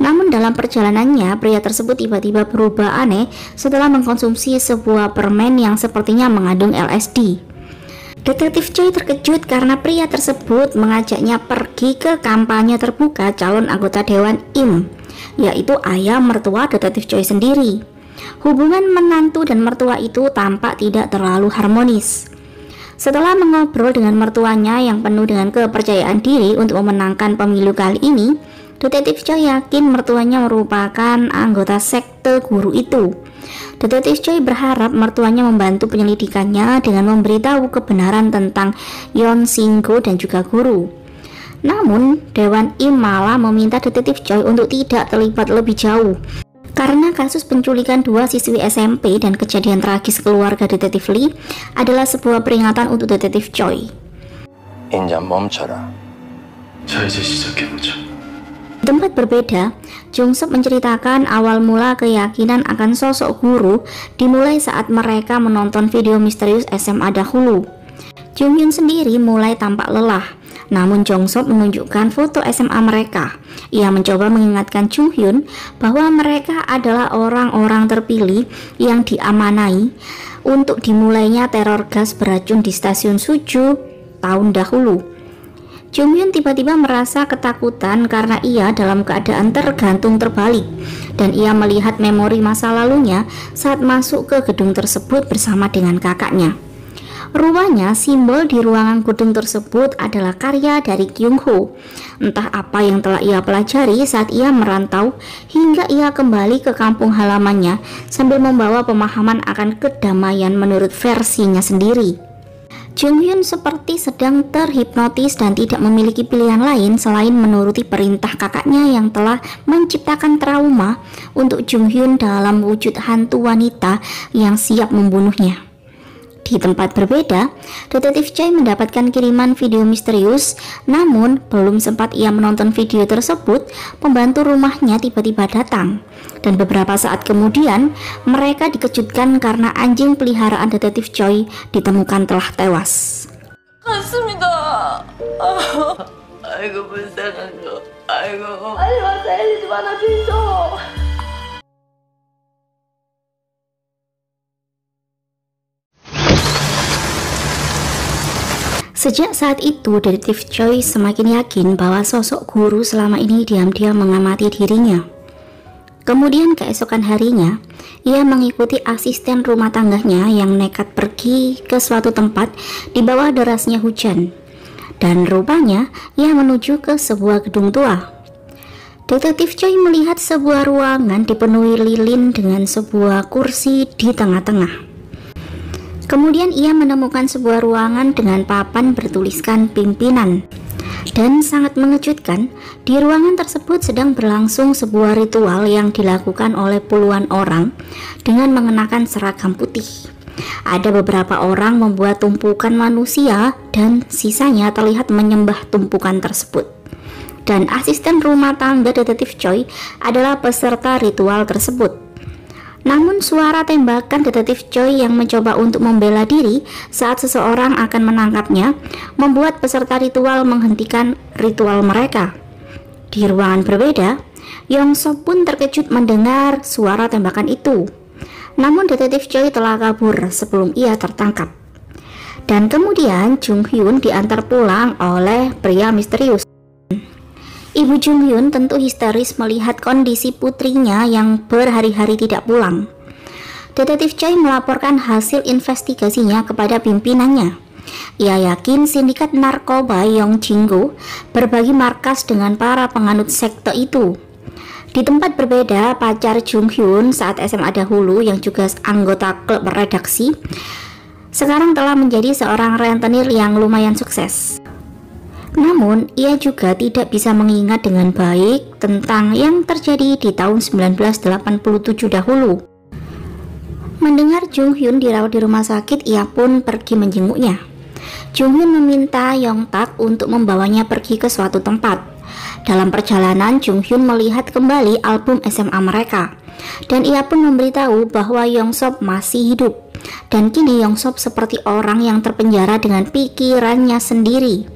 Namun dalam perjalanannya, pria tersebut tiba-tiba berubah aneh setelah mengkonsumsi sebuah permen yang sepertinya mengandung LSD. Detektif Choi terkejut karena pria tersebut mengajaknya pergi ke kampanye terbuka calon anggota Dewan IM, yaitu ayah mertua detektif Choi sendiri. Hubungan menantu dan mertua itu tampak tidak terlalu harmonis. Setelah mengobrol dengan mertuanya yang penuh dengan kepercayaan diri untuk memenangkan pemilu kali ini, detektif Choi yakin mertuanya merupakan anggota sekte guru itu. Detektif Choi berharap mertuanya membantu penyelidikannya dengan memberitahu kebenaran tentang Yeon Shin-go dan juga guru. Namun, Dewan Im malah meminta Detektif Choi untuk tidak terlibat lebih jauh. Karena kasus penculikan 2 siswi SMP dan kejadian tragis keluarga Detektif Lee adalah sebuah peringatan untuk Detektif Choi. 인자 멈춰라. 자, 이제 시작해보자. Di tempat berbeda, Jung Sop menceritakan awal mula keyakinan akan sosok guru dimulai saat mereka menonton video misterius SMA dahulu. Jung Hyun sendiri mulai tampak lelah, namun Jung Sop menunjukkan foto SMA mereka. Ia mencoba mengingatkan Jung Hyun bahwa mereka adalah orang-orang terpilih yang diamanai untuk dimulainya teror gas beracun di stasiun Suju tahun dahulu. Jung Hyun tiba-tiba merasa ketakutan karena ia dalam keadaan tergantung terbalik, dan ia melihat memori masa lalunya saat masuk ke gedung tersebut bersama dengan kakaknya. Rupanya simbol di ruangan gedung tersebut adalah karya dari Kyung Ho. Entah apa yang telah ia pelajari saat ia merantau hingga ia kembali ke kampung halamannya sambil membawa pemahaman akan kedamaian menurut versinya sendiri. Jung Hyun seperti sedang terhipnotis dan tidak memiliki pilihan lain selain menuruti perintah kakaknya yang telah menciptakan trauma untuk Jung Hyun dalam wujud hantu wanita yang siap membunuhnya. Di tempat berbeda, Detektif Choi mendapatkan kiriman video misterius, namun belum sempat ia menonton video tersebut, pembantu rumahnya tiba-tiba datang. Dan beberapa saat kemudian, mereka dikejutkan karena anjing peliharaan Detektif Choi ditemukan telah tewas. 맞습니다. 아이고 불쌍한 거. 아이고. 빨리 와서 엘리 좀 하나 빌려. Sejak saat itu, Detektif Choi semakin yakin bahwa sosok guru selama ini diam-diam mengamati dirinya. Kemudian keesokan harinya, ia mengikuti asisten rumah tangganya yang nekat pergi ke suatu tempat di bawah derasnya hujan. Dan rupanya, ia menuju ke sebuah gedung tua. Detektif Choi melihat sebuah ruangan dipenuhi lilin dengan sebuah kursi di tengah-tengah. Kemudian ia menemukan sebuah ruangan dengan papan bertuliskan pimpinan. Dan sangat mengejutkan, di ruangan tersebut sedang berlangsung sebuah ritual yang dilakukan oleh puluhan orang dengan mengenakan seragam putih. Ada beberapa orang membuat tumpukan manusia dan sisanya terlihat menyembah tumpukan tersebut. Dan asisten rumah tangga Detektif Choi adalah peserta ritual tersebut. Namun suara tembakan Detektif Choi yang mencoba untuk membela diri saat seseorang akan menangkapnya membuat peserta ritual menghentikan ritual mereka. Di ruangan berbeda, Yong Sop pun terkejut mendengar suara tembakan itu. Namun Detektif Choi telah kabur sebelum ia tertangkap. Dan kemudian Jung Hyun diantar pulang oleh pria misterius. Ibu Jung Hyun tentu histeris melihat kondisi putrinya yang berhari-hari tidak pulang. Detektif Choi melaporkan hasil investigasinya kepada pimpinannya. Ia yakin sindikat narkoba Yong Jinggo berbagi markas dengan para penganut sekte itu. Di tempat berbeda, pacar Jung Hyun saat SMA dahulu yang juga anggota klub redaksi, sekarang telah menjadi seorang rentenir yang lumayan sukses. Namun, ia juga tidak bisa mengingat dengan baik tentang yang terjadi di tahun 1987 dahulu. Mendengar Jung Hyun dirawat di rumah sakit, ia pun pergi menjenguknya. Jung Hyun meminta Yong Tak untuk membawanya pergi ke suatu tempat. Dalam perjalanan, Jung Hyun melihat kembali album SMA mereka. Dan ia pun memberitahu bahwa Yong Sop masih hidup. Dan kini Yong Sop seperti orang yang terpenjara dengan pikirannya sendiri.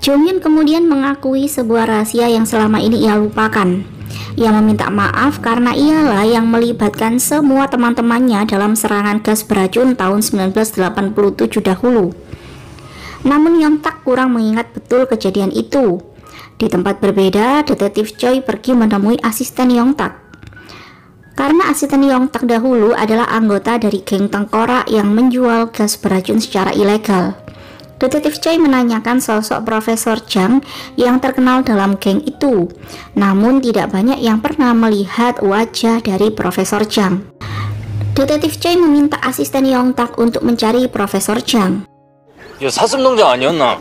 Jung Hyun kemudian mengakui sebuah rahasia yang selama ini ia lupakan. Ia meminta maaf karena ialah yang melibatkan semua teman-temannya dalam serangan gas beracun tahun 1987 dahulu. Namun Yong Tak kurang mengingat betul kejadian itu. Di tempat berbeda, Detektif Choi pergi menemui asisten Yong Tak. Karena asisten Yong Tak dahulu adalah anggota dari geng tengkorak yang menjual gas beracun secara ilegal. Detektif Choi menanyakan sosok Profesor Jang yang terkenal dalam geng itu. Namun tidak banyak yang pernah melihat wajah dari Profesor Jang. Detektif Choi meminta asisten Yong Tak untuk mencari Profesor Jang. 이거 사슴 농장 아니었나?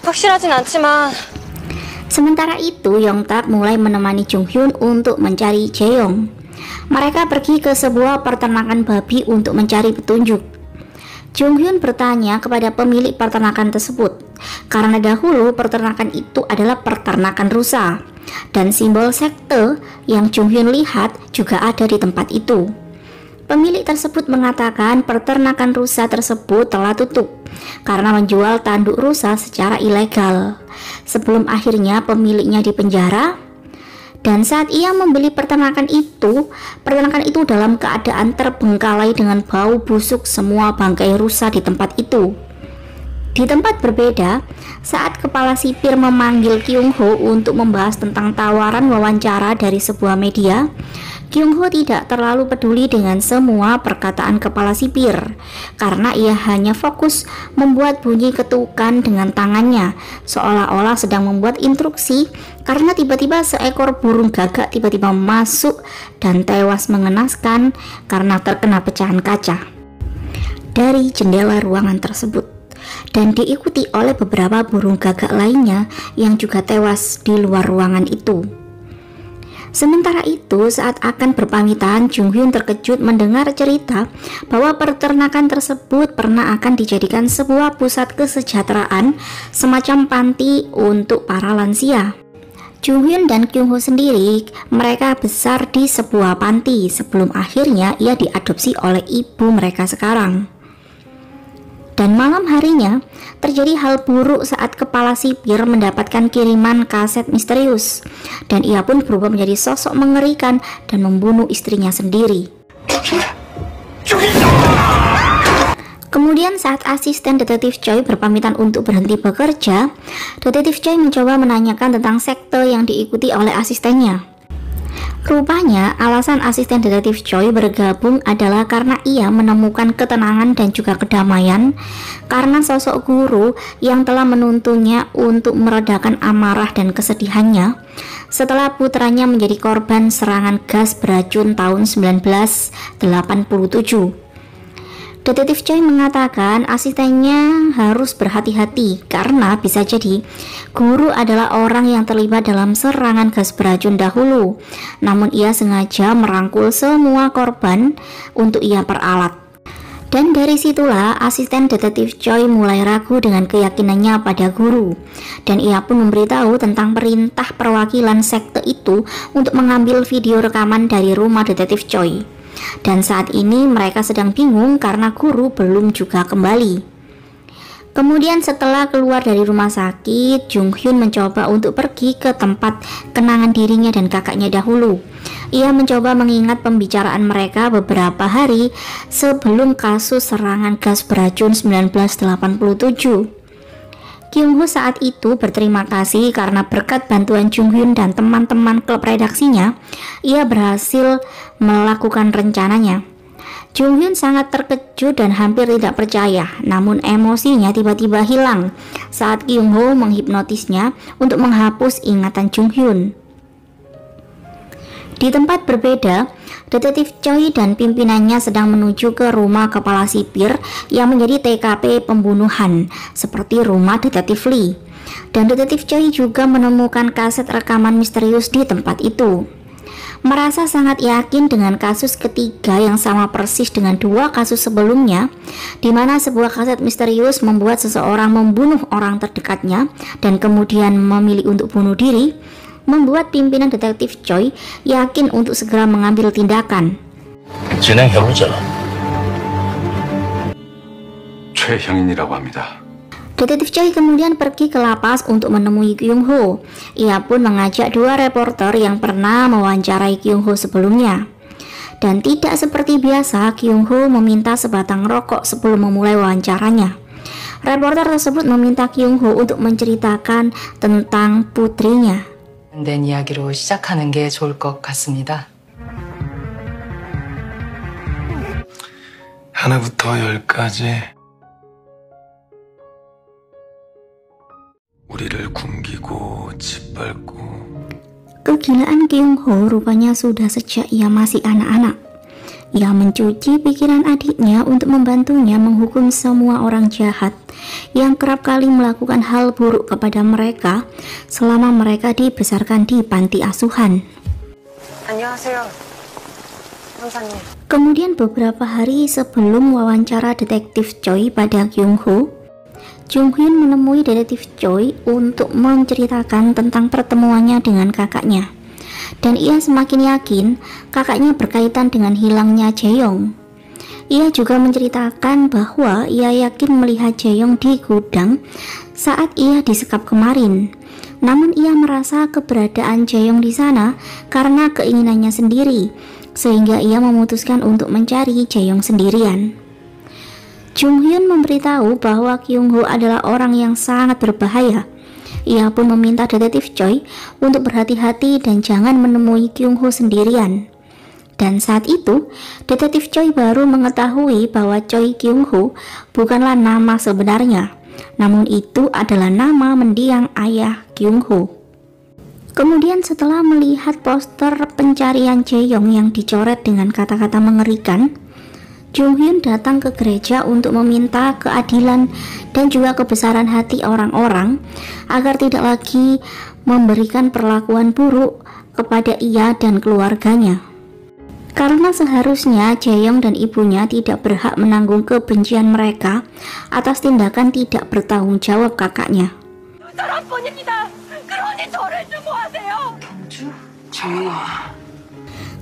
확실하진 않지만 Sementara itu, Yongtak mulai menemani Jonghyun untuk mencari Jaeyoung. Mereka pergi ke sebuah peternakan babi untuk mencari petunjuk. Jonghyun bertanya kepada pemilik peternakan tersebut, karena dahulu peternakan itu adalah peternakan rusa, dan simbol sekte yang Jonghyun lihat juga ada di tempat itu. Pemilik tersebut mengatakan peternakan rusa tersebut telah tutup karena menjual tanduk rusa secara ilegal, sebelum akhirnya pemiliknya dipenjara. Dan saat ia membeli peternakan itu dalam keadaan terbengkalai dengan bau busuk semua bangkai rusa di tempat itu. Di tempat berbeda, saat kepala sipir memanggil Kyung Ho untuk membahas tentang tawaran wawancara dari sebuah media, Kyung Ho tidak terlalu peduli dengan semua perkataan kepala sipir, karena ia hanya fokus membuat bunyi ketukan dengan tangannya, seolah-olah sedang membuat instruksi, karena tiba-tiba seekor burung gagak tiba-tiba masuk dan tewas mengenaskan karena terkena pecahan kaca dari jendela ruangan tersebut, dan diikuti oleh beberapa burung gagak lainnya yang juga tewas di luar ruangan itu. Sementara itu, saat akan berpamitan, Jonghyun terkejut mendengar cerita bahwa peternakan tersebut pernah akan dijadikan sebuah pusat kesejahteraan, semacam panti untuk para lansia. Jonghyun dan Kyung Ho sendiri, mereka besar di sebuah panti sebelum akhirnya ia diadopsi oleh ibu mereka sekarang. Dan malam harinya, terjadi hal buruk saat kepala sipir mendapatkan kiriman kaset misterius, dan ia pun berubah menjadi sosok mengerikan dan membunuh istrinya sendiri. Kemudian saat asisten detektif Choi berpamitan untuk berhenti bekerja, detektif Choi mencoba menanyakan tentang sekte yang diikuti oleh asistennya. Rupanya, alasan asisten detektif Choi bergabung adalah karena ia menemukan ketenangan dan juga kedamaian karena sosok guru yang telah menuntunnya untuk meredakan amarah dan kesedihannya setelah putranya menjadi korban serangan gas beracun tahun 1987. Detektif Choi mengatakan asistennya harus berhati-hati karena bisa jadi guru adalah orang yang terlibat dalam serangan gas beracun dahulu. Namun ia sengaja merangkul semua korban untuk ia peralat. Dan dari situlah asisten detektif Choi mulai ragu dengan keyakinannya pada guru. Dan ia pun memberitahu tentang perintah perwakilan sekte itu untuk mengambil video rekaman dari rumah detektif Choi. Dan saat ini mereka sedang bingung karena guru belum juga kembali. Kemudian setelah keluar dari rumah sakit, Jonghyun mencoba untuk pergi ke tempat kenangan dirinya dan kakaknya dahulu. Ia mencoba mengingat pembicaraan mereka beberapa hari sebelum kasus serangan gas beracun 1987. Kyung Ho saat itu berterima kasih karena berkat bantuan Jonghyun dan teman-teman klub redaksinya, ia berhasil melakukan rencananya. Jonghyun sangat terkejut dan hampir tidak percaya, namun emosinya tiba-tiba hilang saat Kyung Ho menghipnotisnya untuk menghapus ingatan Jonghyun. Di tempat berbeda, detektif Choi dan pimpinannya sedang menuju ke rumah kepala sipir yang menjadi TKP pembunuhan, seperti rumah detektif Lee. Dan detektif Choi juga menemukan kaset rekaman misterius di tempat itu. Merasa sangat yakin dengan kasus ketiga yang sama persis dengan dua kasus sebelumnya, di mana sebuah kaset misterius membuat seseorang membunuh orang terdekatnya dan kemudian memilih untuk bunuh diri, membuat pimpinan detektif Choi yakin untuk segera mengambil tindakan. 진행해보자. 최형인이라고 합니다. Detektif Choi kemudian pergi ke lapas untuk menemui Kyung Ho. Ia pun mengajak dua reporter yang pernah mewawancarai Kyung Ho sebelumnya. Dan tidak seperti biasa, Kyung Ho meminta sebatang rokok sebelum memulai wawancaranya. Reporter tersebut meminta Kyung Ho untuk menceritakan tentang putrinya. 된 이야기로 시작하는 게 좋을 것 같습니다. 하나부터 열까지 우리를 굶기고 짓밟고 Kegilaan Kyung Ho rupanya sudah sejak ia masih anak-anak. Ia mencuci pikiran adiknya untuk membantunya menghukum semua orang jahat yang kerap kali melakukan hal buruk kepada mereka selama mereka dibesarkan di panti asuhan. 안녕하세요, 형사님. Kemudian beberapa hari sebelum wawancara detektif Choi pada Kyung-ho, Jung-hyun menemui detektif Choi untuk menceritakan tentang pertemuannya dengan kakaknya. Dan ia semakin yakin kakaknya berkaitan dengan hilangnya Jae-yong. Ia juga menceritakan bahwa ia yakin melihat Jae-yong di gudang saat ia disekap kemarin. Namun ia merasa keberadaan Jae-yong di sana karena keinginannya sendiri, sehingga ia memutuskan untuk mencari Jae-yong sendirian. Jung-hyun memberitahu bahwa Kyung-ho adalah orang yang sangat berbahaya. Ia pun meminta detektif Choi untuk berhati-hati dan jangan menemui Kyung-ho sendirian. Dan saat itu, detektif Choi baru mengetahui bahwa Choi Kyung-ho bukanlah nama sebenarnya, namun itu adalah nama mendiang ayah Kyung-ho. Kemudian setelah melihat poster pencarian Jae-yong yang dicoret dengan kata-kata mengerikan, Jung-hyun datang ke gereja untuk meminta keadilan dan juga kebesaran hati orang-orang agar tidak lagi memberikan perlakuan buruk kepada ia dan keluarganya. Karena seharusnya Jae-yong dan ibunya tidak berhak menanggung kebencian mereka atas tindakan tidak bertanggung jawab kakaknya.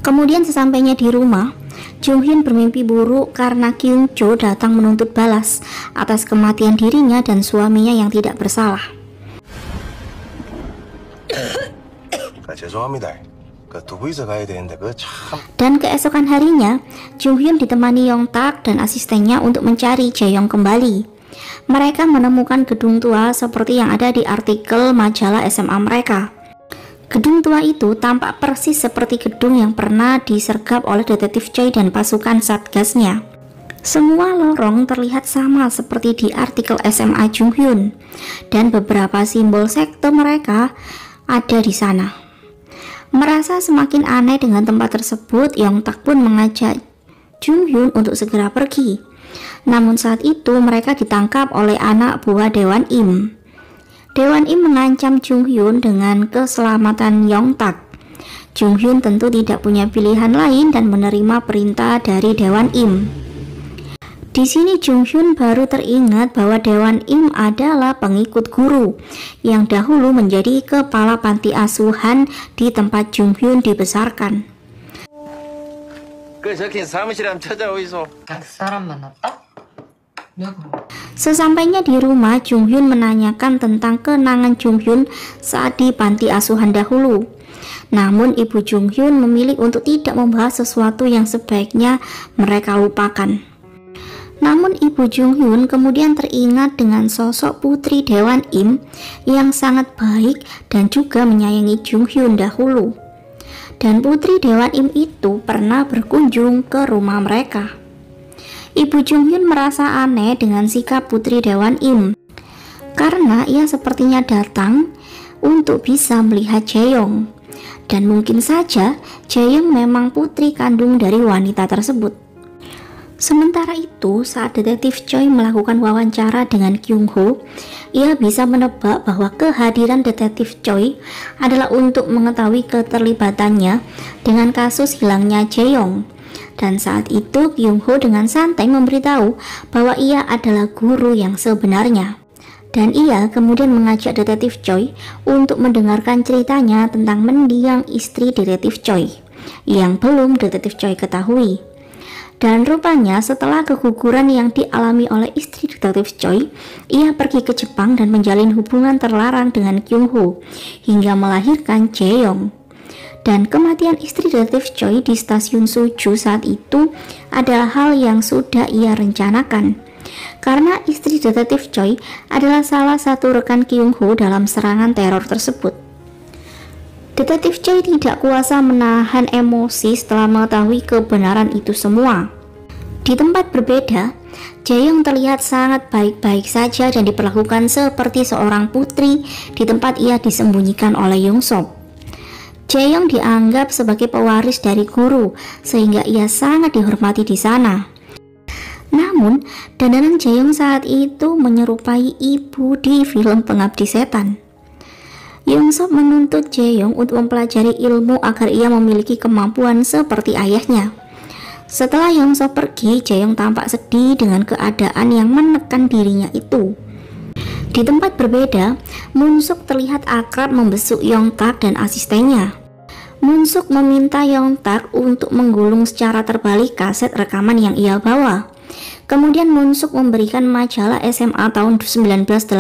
Kemudian sesampainya di rumah, Jung-hyun bermimpi buruk karena Kyung-cho datang menuntut balas atas kematian dirinya dan suaminya yang tidak bersalah. Dan keesokan harinya, Jung-hyun ditemani Yong-tak dan asistennya untuk mencari Jae-yong kembali. Mereka menemukan gedung tua seperti yang ada di artikel majalah SMA mereka. Gedung tua itu tampak persis seperti gedung yang pernah disergap oleh detektif Choi dan pasukan satgasnya. Semua lorong terlihat sama seperti di artikel SMA Jung-hyun, dan beberapa simbol sekte mereka ada di sana. Merasa semakin aneh dengan tempat tersebut, Yong-tak pun mengajak Jung-hyun untuk segera pergi. Namun saat itu mereka ditangkap oleh anak buah Dewan Im. Dewan Im mengancam Jung-hyun dengan keselamatan Yong-tak. Jung-hyun tentu tidak punya pilihan lain dan menerima perintah dari Dewan Im. Di sini Jung-hyun baru teringat bahwa Dewan Im adalah pengikut guru yang dahulu menjadi kepala panti asuhan di tempat Jung-hyun dibesarkan. Sesampainya di rumah, Jung-hyun menanyakan tentang kenangan Jung-hyun saat di panti asuhan dahulu. Namun ibu Jung-hyun memilih untuk tidak membahas sesuatu yang sebaiknya mereka lupakan. Namun ibu Jung-hyun kemudian teringat dengan sosok putri Dewan Im yang sangat baik dan juga menyayangi Jung-hyun dahulu. Dan putri Dewan Im itu pernah berkunjung ke rumah mereka. Ibu Jung-hyun merasa aneh dengan sikap putri Dewan Im karena ia sepertinya datang untuk bisa melihat Jae-yong, dan mungkin saja Jae-yong memang putri kandung dari wanita tersebut. Sementara itu, saat detektif Choi melakukan wawancara dengan Kyung-ho, ia bisa menebak bahwa kehadiran detektif Choi adalah untuk mengetahui keterlibatannya dengan kasus hilangnya Jae-yong. Dan saat itu Kyung-ho dengan santai memberitahu bahwa ia adalah guru yang sebenarnya. Dan ia kemudian mengajak detektif Choi untuk mendengarkan ceritanya tentang mendiang istri detektif Choi yang belum detektif Choi ketahui. Dan rupanya setelah keguguran yang dialami oleh istri detektif Choi, ia pergi ke Jepang dan menjalin hubungan terlarang dengan Kyung-ho hingga melahirkan Jae-yong. Dan kematian istri detektif Choi di stasiun Suju saat itu adalah hal yang sudah ia rencanakan, karena istri detektif Choi adalah salah satu rekan Kyung-ho dalam serangan teror tersebut. Detektif Choi tidak kuasa menahan emosi setelah mengetahui kebenaran itu semua. Di tempat berbeda, Jae-yong terlihat sangat baik-baik saja dan diperlakukan seperti seorang putri di tempat ia disembunyikan oleh Yong-sop. Jae-yong dianggap sebagai pewaris dari guru, sehingga ia sangat dihormati di sana. Namun, dandanan Jae-yong saat itu menyerupai ibu di film Pengabdi Setan. Yongsop menuntut Jae-yong untuk mempelajari ilmu agar ia memiliki kemampuan seperti ayahnya. Setelah Yongsop pergi, Jae-yong tampak sedih dengan keadaan yang menekan dirinya itu. Di tempat berbeda, Moon-suk terlihat akrab membesuk Yong-tak dan asistennya. Moon-suk meminta Yong-tak untuk menggulung secara terbalik kaset rekaman yang ia bawa. Kemudian Moon-suk memberikan majalah SMA tahun 1987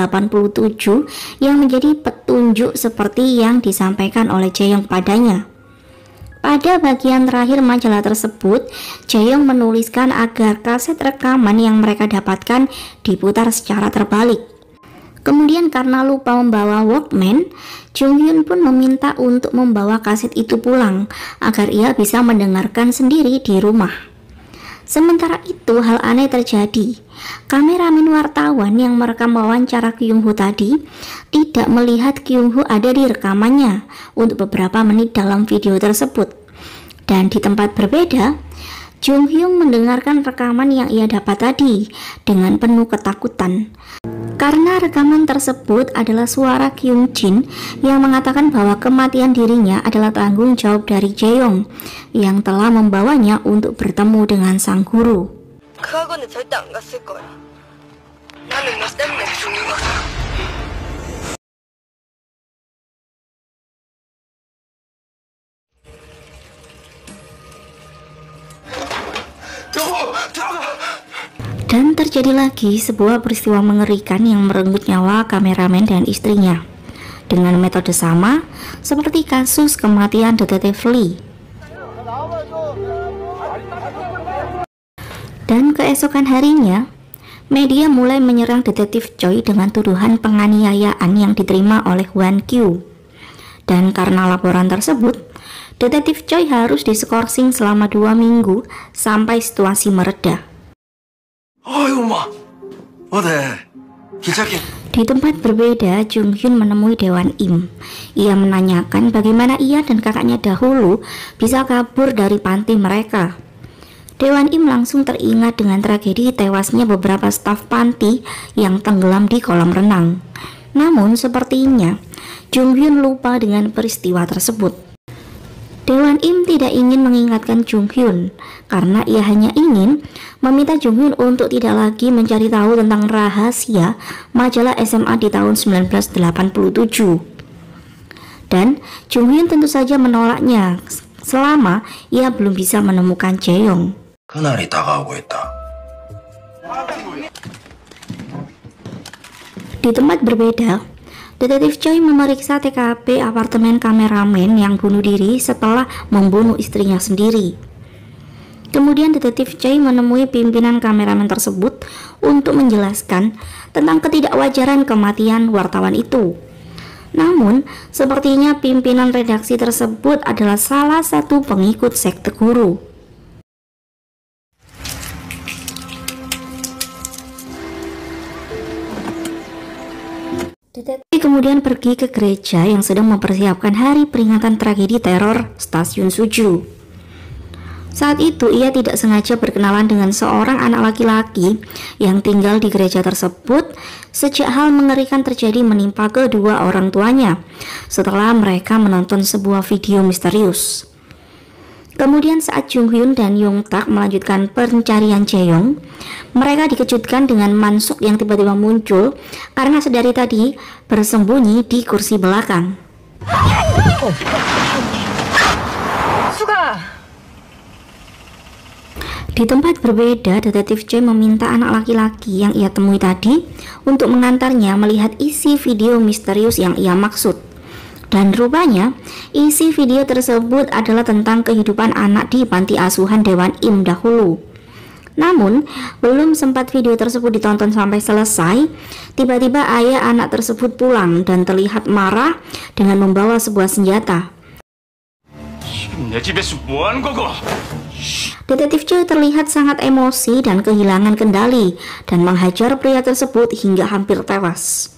yang menjadi petunjuk seperti yang disampaikan oleh Jae-yong padanya. Pada bagian terakhir majalah tersebut, Jae-yong menuliskan agar kaset rekaman yang mereka dapatkan diputar secara terbalik. Kemudian karena lupa membawa Walkman, Jung-hyun pun meminta untuk membawa kaset itu pulang agar ia bisa mendengarkan sendiri di rumah. Sementara itu, hal aneh terjadi. Kameramen wartawan yang merekam wawancara Kyung-ho tadi tidak melihat Kyung-ho ada di rekamannya untuk beberapa menit dalam video tersebut. Dan di tempat berbeda, Jung-hyun mendengarkan rekaman yang ia dapat tadi dengan penuh ketakutan. Karena rekaman tersebut adalah suara Kyung-jin yang mengatakan bahwa kematian dirinya adalah tanggung jawab dari Jae-yong yang telah membawanya untuk bertemu dengan sang guru. 그 학원에 절대 안 갔을 거야. 나는 너 때문에 죽는 거야. Dan terjadi lagi sebuah peristiwa mengerikan yang merenggut nyawa kameramen dan istrinya dengan metode sama seperti kasus kematian detektif Lee. Dan keesokan harinya, media mulai menyerang detektif Choi dengan tuduhan penganiayaan yang diterima oleh Hwan Kyu. Dan karena laporan tersebut, detektif Choi harus diskorsing selama 2 minggu sampai situasi mereda. Di tempat berbeda, Jung-hyun menemui Dewan Im. Ia menanyakan bagaimana ia dan kakaknya dahulu bisa kabur dari panti mereka. Dewan Im langsung teringat dengan tragedi tewasnya beberapa staf panti yang tenggelam di kolam renang. Namun sepertinya Jung-hyun lupa dengan peristiwa tersebut. Dewan Im tidak ingin mengingatkan Jung-hyun karena ia hanya ingin meminta Jung-hyun untuk tidak lagi mencari tahu tentang rahasia majalah SMA di tahun 1987. Dan Jung-hyun tentu saja menolaknya selama ia belum bisa menemukan Jae-yong. 그날이 다가오고 있다. Di tempat berbeda, detektif Choi memeriksa TKP apartemen kameramen yang bunuh diri setelah membunuh istrinya sendiri. Kemudian detektif Choi menemui pimpinan kameramen tersebut untuk menjelaskan tentang ketidakwajaran kematian wartawan itu. Namun, sepertinya pimpinan redaksi tersebut adalah salah satu pengikut sekte guru. Detektif kemudian pergi ke gereja yang sedang mempersiapkan hari peringatan tragedi teror stasiun Suju. Saat itu ia tidak sengaja berkenalan dengan seorang anak laki-laki yang tinggal di gereja tersebut sejak hal mengerikan terjadi menimpa kedua orang tuanya setelah mereka menonton sebuah video misterius. Kemudian saat Jung-hyun dan Yong-tak melanjutkan pencarian Jae-yong, mereka dikejutkan dengan Man-suk yang tiba-tiba muncul karena sedari tadi bersembunyi di kursi belakang. Di tempat berbeda, detektif Choi meminta anak laki-laki yang ia temui tadi untuk mengantarnya melihat isi video misterius yang ia maksud. Dan rupanya, isi video tersebut adalah tentang kehidupan anak di panti asuhan Dewan Im dahulu. Namun, belum sempat video tersebut ditonton sampai selesai, tiba-tiba ayah anak tersebut pulang dan terlihat marah dengan membawa sebuah senjata. Detektif Choi terlihat sangat emosi dan kehilangan kendali dan menghajar pria tersebut hingga hampir tewas.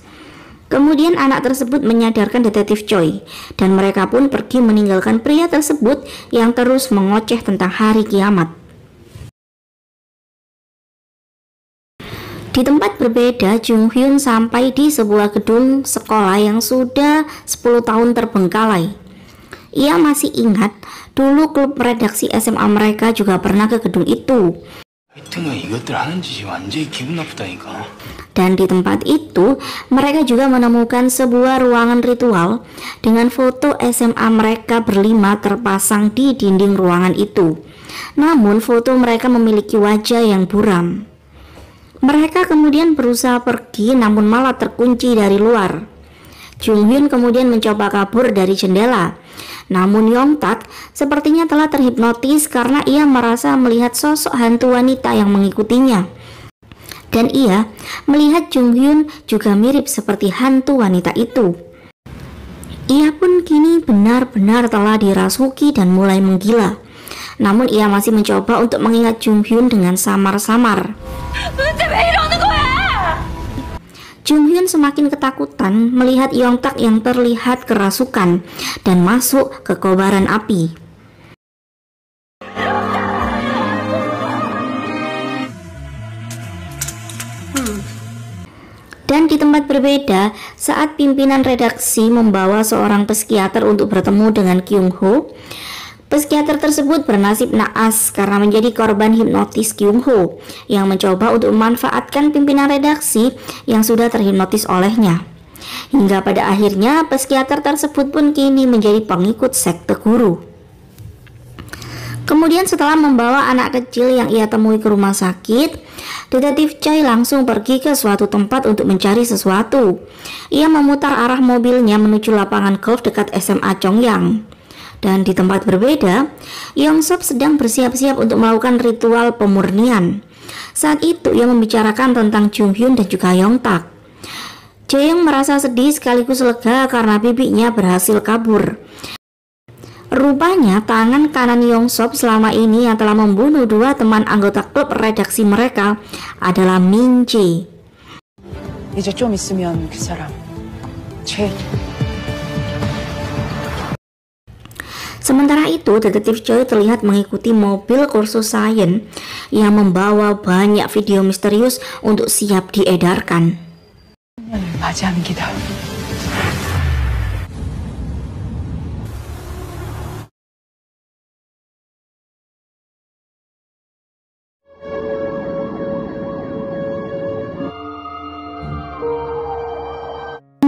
Kemudian anak tersebut menyadarkan detektif Choi dan mereka pun pergi meninggalkan pria tersebut yang terus mengoceh tentang hari kiamat. Di tempat berbeda, Jung Hyun sampai di sebuah gedung sekolah yang sudah 10 tahun terbengkalai. Ia masih ingat dulu klub redaksi SMA mereka juga pernah ke gedung itu. Dan di tempat itu, mereka juga menemukan sebuah ruangan ritual dengan foto SMA mereka berlima terpasang di dinding ruangan itu. Namun foto mereka memiliki wajah yang buram. Mereka kemudian berusaha pergi namun malah terkunci dari luar. Jung Hyun kemudian mencoba kabur dari jendela. Namun Yong Tak sepertinya telah terhipnotis karena ia merasa melihat sosok hantu wanita yang mengikutinya. Dan ia melihat Jung Hyun juga mirip seperti hantu wanita itu. Ia pun kini benar-benar telah dirasuki dan mulai menggila. Namun ia masih mencoba untuk mengingat Jung Hyun dengan samar-samar. Jung Hyun semakin ketakutan melihat Yong Tak yang terlihat kerasukan dan masuk ke kobaran api. Dan di tempat berbeda, saat pimpinan redaksi membawa seorang psikiater untuk bertemu dengan Kyung Ho, psikiater tersebut bernasib naas karena menjadi korban hipnotis Kyung Ho yang mencoba untuk memanfaatkan pimpinan redaksi yang sudah terhipnotis olehnya. Hingga pada akhirnya psikiater tersebut pun kini menjadi pengikut sekte guru. Kemudian setelah membawa anak kecil yang ia temui ke rumah sakit, detektif Choi langsung pergi ke suatu tempat untuk mencari sesuatu. Ia memutar arah mobilnya menuju lapangan golf dekat SMA Chongyang. Dan di tempat berbeda, Yong Sop sedang bersiap-siap untuk melakukan ritual pemurnian. Saat itu ia membicarakan tentang Jung Hyun dan juga Yong Tak. Jae-young merasa sedih sekaligus lega karena bibinya berhasil kabur. Rupanya tangan kanan Yong Sop selama ini yang telah membunuh dua teman anggota klub redaksi mereka adalah Min Jae. 이제 좀 있으면 그 사람 죄. Sementara itu, detektif Choi terlihat mengikuti mobil kursus sains yang membawa banyak video misterius untuk siap diedarkan. 맞이하는 기다.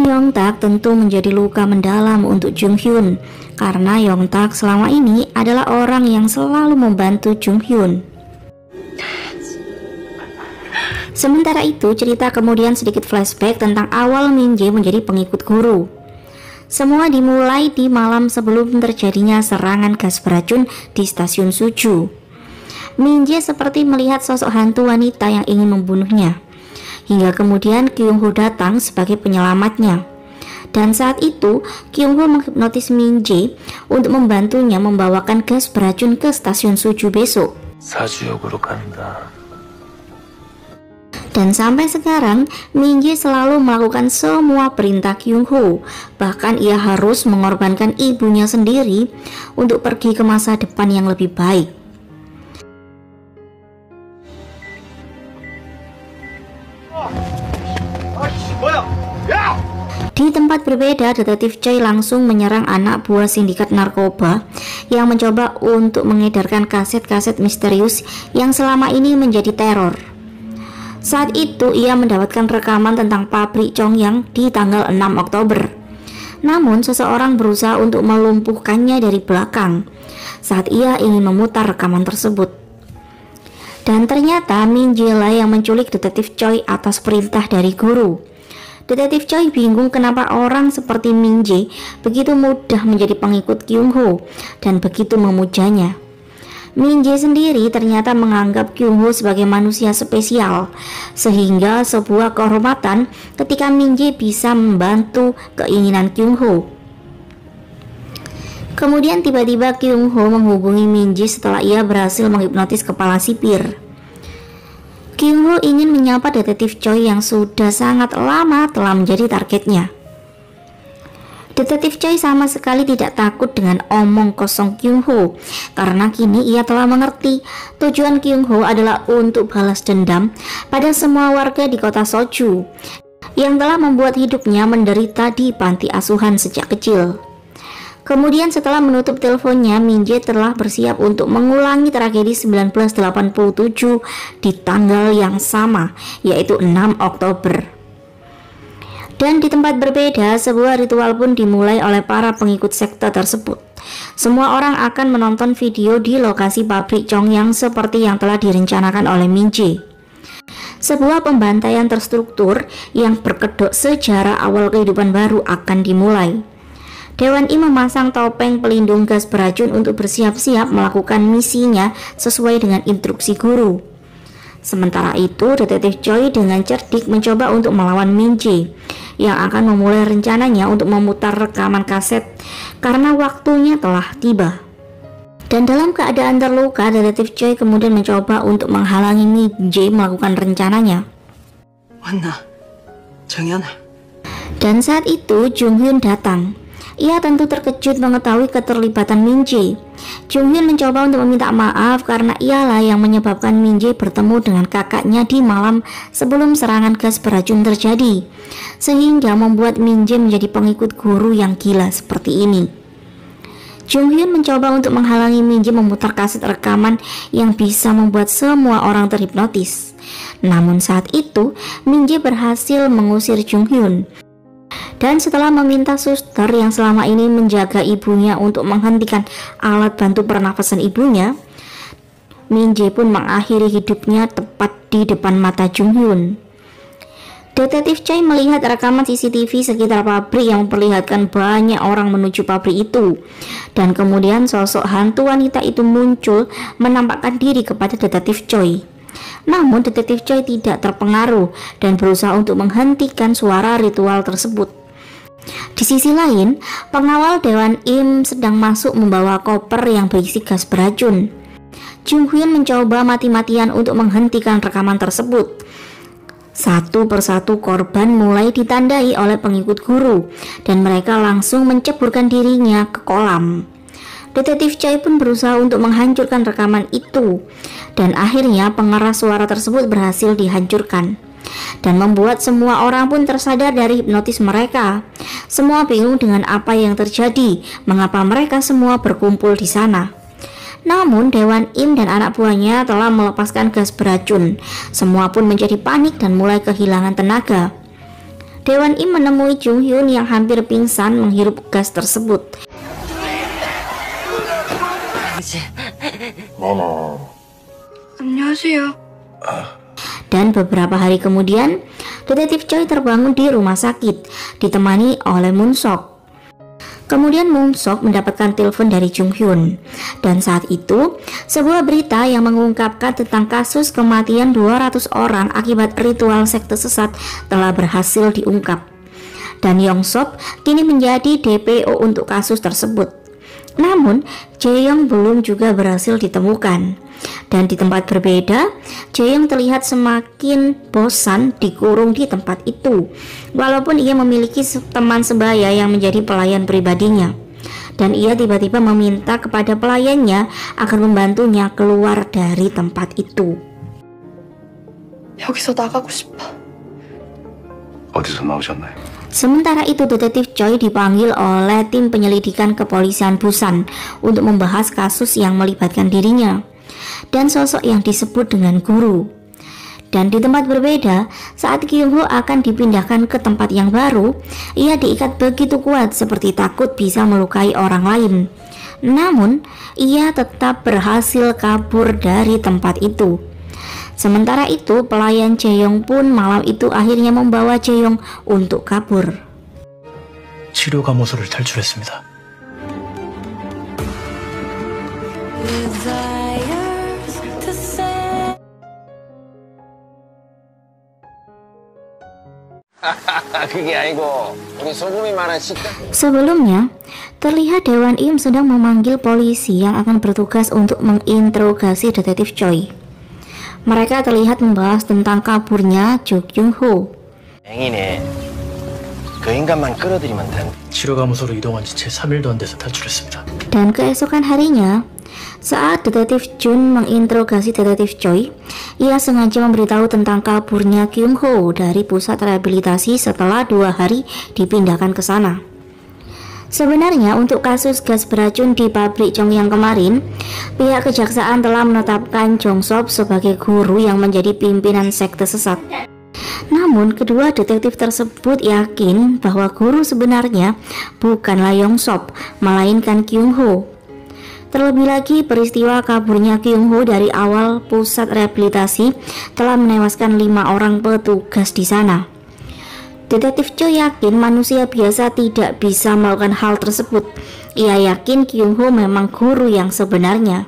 Yong Tak tentu menjadi luka mendalam untuk Jung Hyun karena Yong Tak selama ini adalah orang yang selalu membantu Jung Hyun. Sementara itu, cerita kemudian sedikit flashback tentang awal Min Jae menjadi pengikut guru. Semua dimulai di malam sebelum terjadinya serangan gas beracun di stasiun Suju. Min Jae seperti melihat sosok hantu wanita yang ingin membunuhnya. Hingga kemudian Kyung Ho datang sebagai penyelamatnya. Dan saat itu, Kyung Ho menghipnotis Min Jae untuk membantunya membawakan gas beracun ke stasiun Suju besok. 사주역으로 간다. Dan sampai sekarang, Min Jae selalu melakukan semua perintah Kyung Ho. Bahkan ia harus mengorbankan ibunya sendiri untuk pergi ke masa depan yang lebih baik. Di tempat berbeda, detektif Choi langsung menyerang anak buah sindikat narkoba yang mencoba untuk mengedarkan kaset-kaset misterius yang selama ini menjadi teror. Saat itu ia mendapatkan rekaman tentang pabrik Chongyang di tanggal 6 Oktober. Namun seseorang berusaha untuk melumpuhkannya dari belakang saat ia ingin memutar rekaman tersebut. Dan ternyata Min Jae lah yang menculik detektif Choi atas perintah dari guru. Detektif Choi bingung kenapa orang seperti Min Jae begitu mudah menjadi pengikut Kyung Ho dan begitu memujanya. Min Jae sendiri ternyata menganggap Kyung Ho sebagai manusia spesial, sehingga sebuah kehormatan ketika Min Jae bisa membantu keinginan Kyung Ho. Kemudian tiba-tiba Kyung Ho menghubungi Min Jae setelah ia berhasil menghipnotis kepala sipir. Kyung Ho ingin menyapa detektif Choi yang sudah sangat lama telah menjadi targetnya. Detektif Choi sama sekali tidak takut dengan omong kosong Kyung Ho, karena kini ia telah mengerti tujuan Kyung Ho adalah untuk balas dendam pada semua warga di kota Soju yang telah membuat hidupnya menderita di panti asuhan sejak kecil. Kemudian setelah menutup teleponnya, Min Jae telah bersiap untuk mengulangi tragedi 1987 di tanggal yang sama, yaitu 6 Oktober. Dan di tempat berbeda, sebuah ritual pun dimulai oleh para pengikut sekte tersebut. Semua orang akan menonton video di lokasi pabrik Chongyang seperti yang telah direncanakan oleh Min Jae. Sebuah pembantaian terstruktur yang berkedok sejarah awal kehidupan baru akan dimulai. Dewan Im memasang topeng pelindung gas beracun untuk bersiap-siap melakukan misinya sesuai dengan instruksi guru. Sementara itu, Detektif Choi dengan cerdik mencoba untuk melawan Min Jae yang akan memulai rencananya untuk memutar rekaman kaset karena waktunya telah tiba. Dan dalam keadaan terluka, Detektif Choi kemudian mencoba untuk menghalangi Min Jae melakukan rencananya. 왔나? 정연아. Dan saat itu Jung Hyun datang. Ia tentu terkejut mengetahui keterlibatan Min Jae. Jung Hyun mencoba untuk meminta maaf karena ialah yang menyebabkan Min Jae bertemu dengan kakaknya di malam sebelum serangan gas beracun terjadi, sehingga membuat Min Jae menjadi pengikut guru yang gila seperti ini. Jung Hyun mencoba untuk menghalangi Min Jae memutar kaset rekaman yang bisa membuat semua orang terhipnotis. Namun saat itu Min Jae berhasil mengusir Jung Hyun. Dan setelah meminta suster yang selama ini menjaga ibunya untuk menghentikan alat bantu pernafasan ibunya, Min Jae pun mengakhiri hidupnya tepat di depan mata Jung Hyun. Detektif Choi melihat rekaman CCTV sekitar pabrik yang memperlihatkan banyak orang menuju pabrik itu. Dan kemudian sosok hantu wanita itu muncul menampakkan diri kepada Detektif Choi. Namun Detektif Choi tidak terpengaruh dan berusaha untuk menghentikan suara ritual tersebut. Di sisi lain, pengawal Dewan Im sedang masuk membawa koper yang berisi gas beracun. Jung Hyun mencoba mati-matian untuk menghentikan rekaman tersebut. Satu persatu korban mulai ditandai oleh pengikut guru dan mereka langsung menceburkan dirinya ke kolam. Detektif Choi pun berusaha untuk menghancurkan rekaman itu dan akhirnya pengeras suara tersebut berhasil dihancurkan dan membuat semua orang pun tersadar dari hipnotis mereka. Semua bingung dengan apa yang terjadi, mengapa mereka semua berkumpul di sana. Namun Dewan Im dan anak buahnya telah melepaskan gas beracun. Semua pun menjadi panik dan mulai kehilangan tenaga. Dewan Im menemui Jung Hyun yang hampir pingsan menghirup gas tersebut. 안녕하세요. Dan beberapa hari kemudian, Detektif Choi terbangun di rumah sakit, ditemani oleh Moon Sok. Kemudian Moon Sok mendapatkan telepon dari Jung Hyun. Dan saat itu, sebuah berita yang mengungkapkan tentang kasus kematian 200 orang akibat ritual sekte sesat telah berhasil diungkap. Dan Yong Sop kini menjadi DPO untuk kasus tersebut. Namun, Jae-young belum juga berhasil ditemukan. Dan di tempat berbeda, Jae-young terlihat semakin bosan dikurung di tempat itu, walaupun ia memiliki teman sebaya yang menjadi pelayan pribadinya. Dan ia tiba-tiba meminta kepada pelayannya agar membantunya keluar dari tempat itu. 여기서 나가고 싶어. 어디서 나오셨나요? Sementara itu Detektif Choi dipanggil oleh tim penyelidikan kepolisian Busan untuk membahas kasus yang melibatkan dirinya dan sosok yang disebut dengan guru. Dan di tempat berbeda, saat Kyung Ho akan dipindahkan ke tempat yang baru, ia diikat begitu kuat seperti takut bisa melukai orang lain. Namun, ia tetap berhasil kabur dari tempat itu. Sementara itu, pelayan Jae-young pun malam itu akhirnya membawa Jae-young untuk kabur. 치료 감호소를 탈출했습니다. Sebelumnya, terlihat Dewan Im sedang memanggil polisi yang akan bertugas untuk menginterogasi Detektif Choi. Mereka terlihat membahas tentang kaburnya Jo Kyung Ho. 맹이네. 그 인간만 끌어들이면 돼. 치료감호소로 이동한 지 채 3일도 안 돼서 탈출했습니다. Dan keesokan harinya, saat detektif Jun menginterogasi detektif Choi, ia sengaja memberitahu tentang kaburnya Kyung Ho dari pusat rehabilitasi setelah 2 hari dipindahkan ke sana. Sebenarnya untuk kasus gas beracun di pabrik Chongyang kemarin, pihak kejaksaan telah menetapkan Jong Sop sebagai guru yang menjadi pimpinan sekte sesat. Namun kedua detektif tersebut yakin bahwa guru sebenarnya bukanlah Yong Sop, melainkan Kyung Ho. Terlebih lagi, peristiwa kaburnya Kyung Ho dari awal pusat rehabilitasi telah menewaskan 5 orang petugas di sana. Detektif Choi yakin manusia biasa tidak bisa melakukan hal tersebut. Ia yakin Kyung Ho memang guru yang sebenarnya.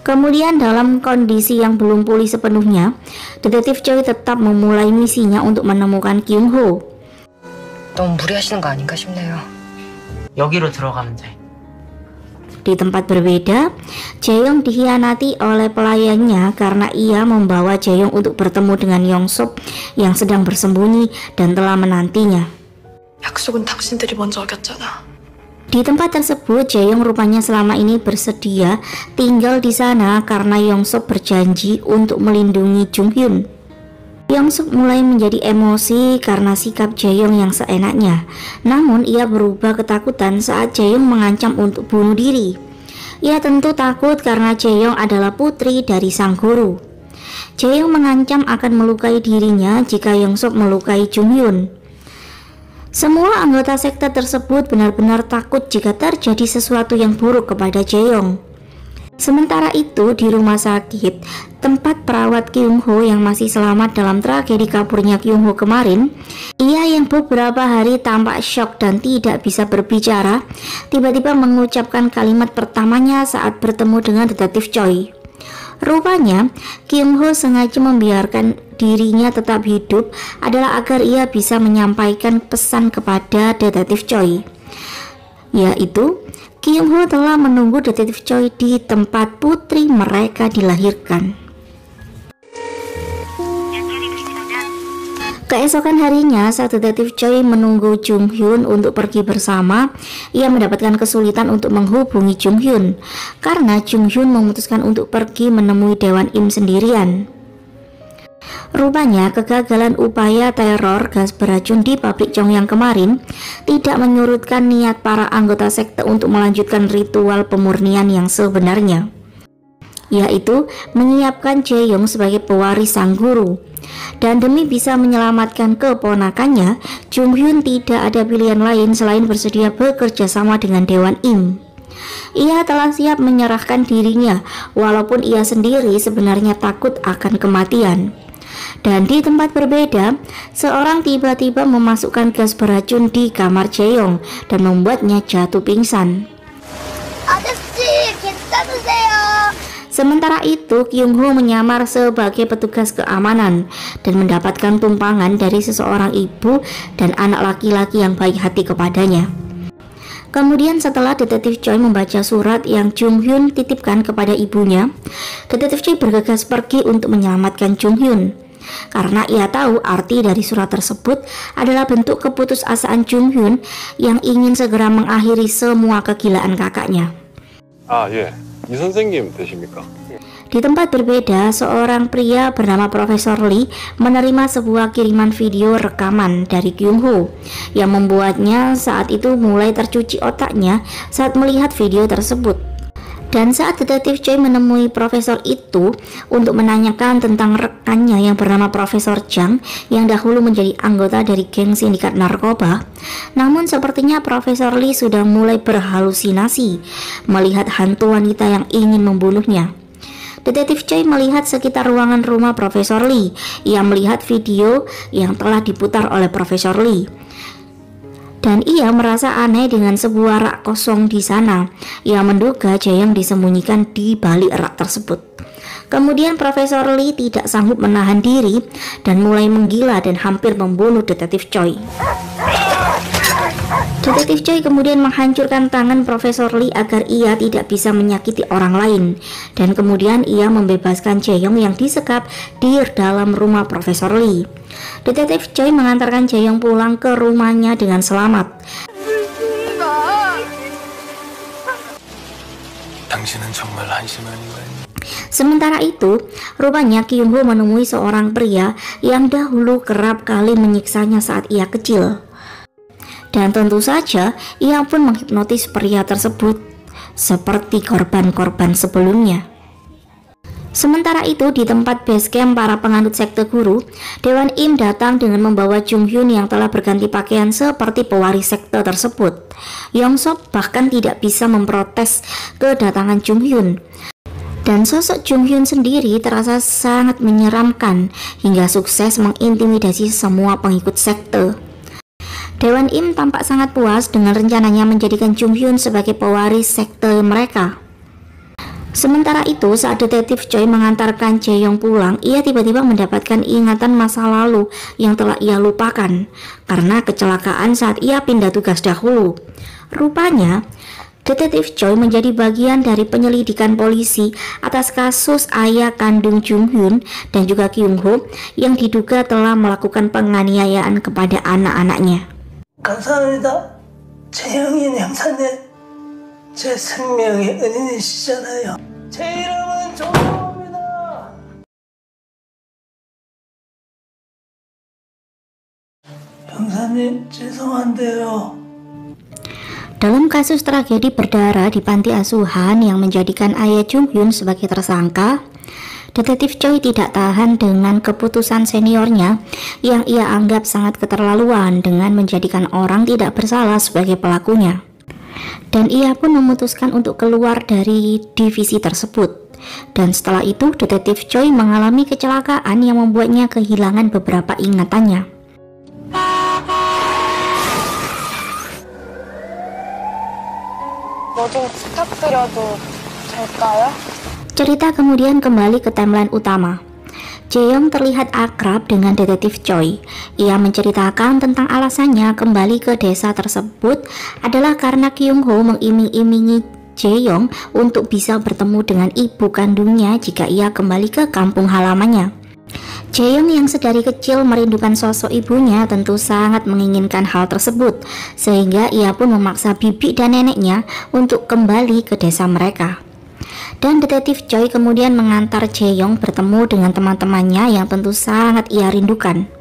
Kemudian dalam kondisi yang belum pulih sepenuhnya, detektif Choi tetap memulai misinya untuk menemukan Kyung Ho. 너무 무리하시는 거 아닌가 싶네요. 여기로 들어가면 돼. Di tempat berbeda, Jae-yong dikhianati oleh pelayannya karena ia membawa Jae-yong untuk bertemu dengan Yong Sop yang sedang bersembunyi dan telah menantinya. 약속은 당신들이 먼저 어겼잖아. Di tempat tersebut, Jae-yong rupanya selama ini bersedia tinggal di sana karena Yong Sop berjanji untuk melindungi Jung Hyun. Yong Sop mulai menjadi emosi karena sikap Jae-yong yang seenaknya. Namun ia berubah ketakutan saat Jae-yong mengancam untuk bunuh diri. Ia tentu takut karena Jae-yong adalah putri dari sang guru. Jae-yong mengancam akan melukai dirinya jika Yong Sop melukai Jung Hyun. Semua anggota sekte tersebut benar-benar takut jika terjadi sesuatu yang buruk kepada Jae-yong. Sementara itu, di rumah sakit, tempat perawat Kyung Ho yang masih selamat dalam tragedi kaburnya Kyung Ho kemarin, ia yang beberapa hari tampak syok dan tidak bisa berbicara, tiba-tiba mengucapkan kalimat pertamanya saat bertemu dengan detektif Choi. Rupanya, Kyung Ho sengaja membiarkan dirinya tetap hidup adalah agar ia bisa menyampaikan pesan kepada detektif Choi, yaitu Kyung Ho telah menunggu detektif Choi di tempat putri mereka dilahirkan. Keesokan harinya, saat detektif Choi menunggu Jung Hyun untuk pergi bersama, ia mendapatkan kesulitan untuk menghubungi Jung Hyun karena Jung Hyun memutuskan untuk pergi menemui Dewan Im sendirian. Rupanya kegagalan upaya teror gas beracun di pabrik Chongyang kemarin tidak menyurutkan niat para anggota sekte untuk melanjutkan ritual pemurnian yang sebenarnya, yaitu menyiapkan Jae-yong sebagai pewaris sang guru. Dan demi bisa menyelamatkan keponakannya, Jung Hyun tidak ada pilihan lain selain bersedia bekerja sama dengan Dewan Im. Ia telah siap menyerahkan dirinya, walaupun ia sendiri sebenarnya takut akan kematian. Dan di tempat berbeda, seorang tiba-tiba memasukkan gas beracun di kamar Jae-yong dan membuatnya jatuh pingsan. Sementara itu, Kyung Ho menyamar sebagai petugas keamanan dan mendapatkan tumpangan dari seseorang ibu dan anak laki-laki yang baik hati kepadanya. Kemudian setelah detektif Choi membaca surat yang Jung Hyun titipkan kepada ibunya, detektif Choi bergegas pergi untuk menyelamatkan Jung Hyun. Karena ia tahu arti dari surat tersebut adalah bentuk keputusasaan Jung Hyun yang ingin segera mengakhiri semua kegilaan kakaknya. 이 선생님 되십니까? Di tempat berbeda, seorang pria bernama Profesor Lee menerima sebuah kiriman video rekaman dari Kyung Ho yang membuatnya saat itu mulai tercuci otaknya saat melihat video tersebut. Dan saat detektif Choi menemui profesor itu untuk menanyakan tentang rekannya yang bernama Profesor Jang yang dahulu menjadi anggota dari geng sindikat narkoba, namun sepertinya Profesor Lee sudah mulai berhalusinasi melihat hantu wanita yang ingin membunuhnya. Detektif Choi melihat sekitar ruangan rumah Profesor Lee. Ia melihat video yang telah diputar oleh Profesor Lee. Dan ia merasa aneh dengan sebuah rak kosong di sana. Ia menduga Jae-yong disembunyikan di balik rak tersebut. Kemudian Profesor Lee tidak sanggup menahan diri dan mulai menggila dan hampir membunuh detektif Choi. Detektif Choi kemudian menghancurkan tangan Profesor Lee agar ia tidak bisa menyakiti orang lain, dan kemudian ia membebaskan Jae-yong yang disekap di dalam rumah Profesor Lee. Detektif Choi mengantarkan Jae-yong pulang ke rumahnya dengan selamat. Sementara itu, rupanya Kyung-ho menemui seorang pria yang dahulu kerap kali menyiksanya saat ia kecil. Dan tentu saja, ia pun menghipnotis pria tersebut seperti korban-korban sebelumnya. Sementara itu, di tempat base camp para penganut sekte guru, Dewan Im datang dengan membawa Jung Hyun yang telah berganti pakaian seperti pewaris sekte tersebut. Yong Sop bahkan tidak bisa memprotes kedatangan Jung Hyun. Dan sosok Jung Hyun sendiri terasa sangat menyeramkan hingga sukses mengintimidasi semua pengikut sekte. Dewan Im tampak sangat puas dengan rencananya menjadikan Jung Hyun sebagai pewaris sekte mereka. Sementara itu, saat Detektif Choi mengantarkan Jae-yong pulang, ia tiba-tiba mendapatkan ingatan masa lalu yang telah ia lupakan karena kecelakaan saat ia pindah tugas dahulu. Rupanya, Detektif Choi menjadi bagian dari penyelidikan polisi atas kasus ayah kandung Jung Hyun dan juga Kyung-ho yang diduga telah melakukan penganiayaan kepada anak-anaknya. 감사합니다. 최영인 형사님. 제 생명의 은인이시잖아요. 제 이름은 조동호입니다. 형사님, 죄송한데요. Dalam kasus tragedi berdarah di panti asuhan yang menjadikan ayah Jung Hyun sebagai tersangka, Detektif Choi tidak tahan dengan keputusan seniornya yang ia anggap sangat keterlaluan dengan menjadikan orang tidak bersalah sebagai pelakunya. Dan ia pun memutuskan untuk keluar dari divisi tersebut. Dan setelah itu, Detektif Choi mengalami kecelakaan yang membuatnya kehilangan beberapa ingatannya. 뭐 좀 부탁드려도 될까요? Cerita kemudian kembali ke timeline utama. Jae-yong terlihat akrab dengan Detektif Choi. Ia menceritakan tentang alasannya kembali ke desa tersebut adalah karena Kyung-ho mengiming-imingi Jae-yong untuk bisa bertemu dengan ibu kandungnya jika ia kembali ke kampung halamannya. Jae-yong yang sedari kecil merindukan sosok ibunya tentu sangat menginginkan hal tersebut, sehingga ia pun memaksa bibi dan neneknya untuk kembali ke desa mereka. Dan Detektif Choi kemudian mengantar Jae-yong bertemu dengan teman-temannya yang tentu sangat ia rindukan.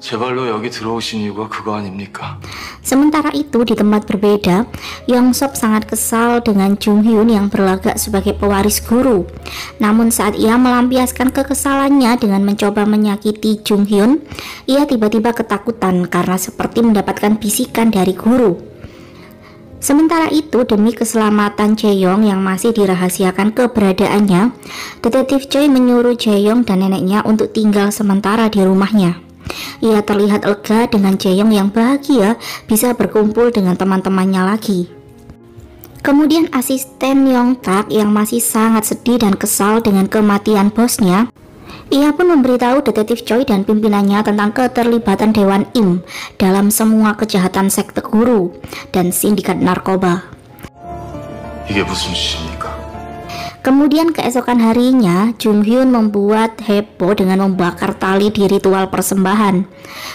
제 발로 여기 들어오신 이유가 그거 아닙니까? Sementara itu, di tempat berbeda, Yong Sop sangat kesal dengan Jung Hyun yang berlagak sebagai pewaris guru. Namun saat ia melampiaskan kekesalannya dengan mencoba menyakiti Jung Hyun, ia tiba-tiba ketakutan karena seperti mendapatkan bisikan dari guru. Sementara itu, demi keselamatan Jae-yong yang masih dirahasiakan keberadaannya, Detektif Choi menyuruh Jae-yong dan neneknya untuk tinggal sementara di rumahnya. Ia terlihat lega dengan Jae-yong yang bahagia bisa berkumpul dengan teman-temannya lagi. Kemudian asisten Yong-tak yang masih sangat sedih dan kesal dengan kematian bosnya, ia pun memberitahu Detektif Choi dan pimpinannya tentang keterlibatan Dewan Im dalam semua kejahatan sekte guru dan sindikat narkoba. 이게 무슨 짓입니까? Kemudian keesokan harinya, Jung Hyun membuat heboh dengan membakar tali di ritual persembahan.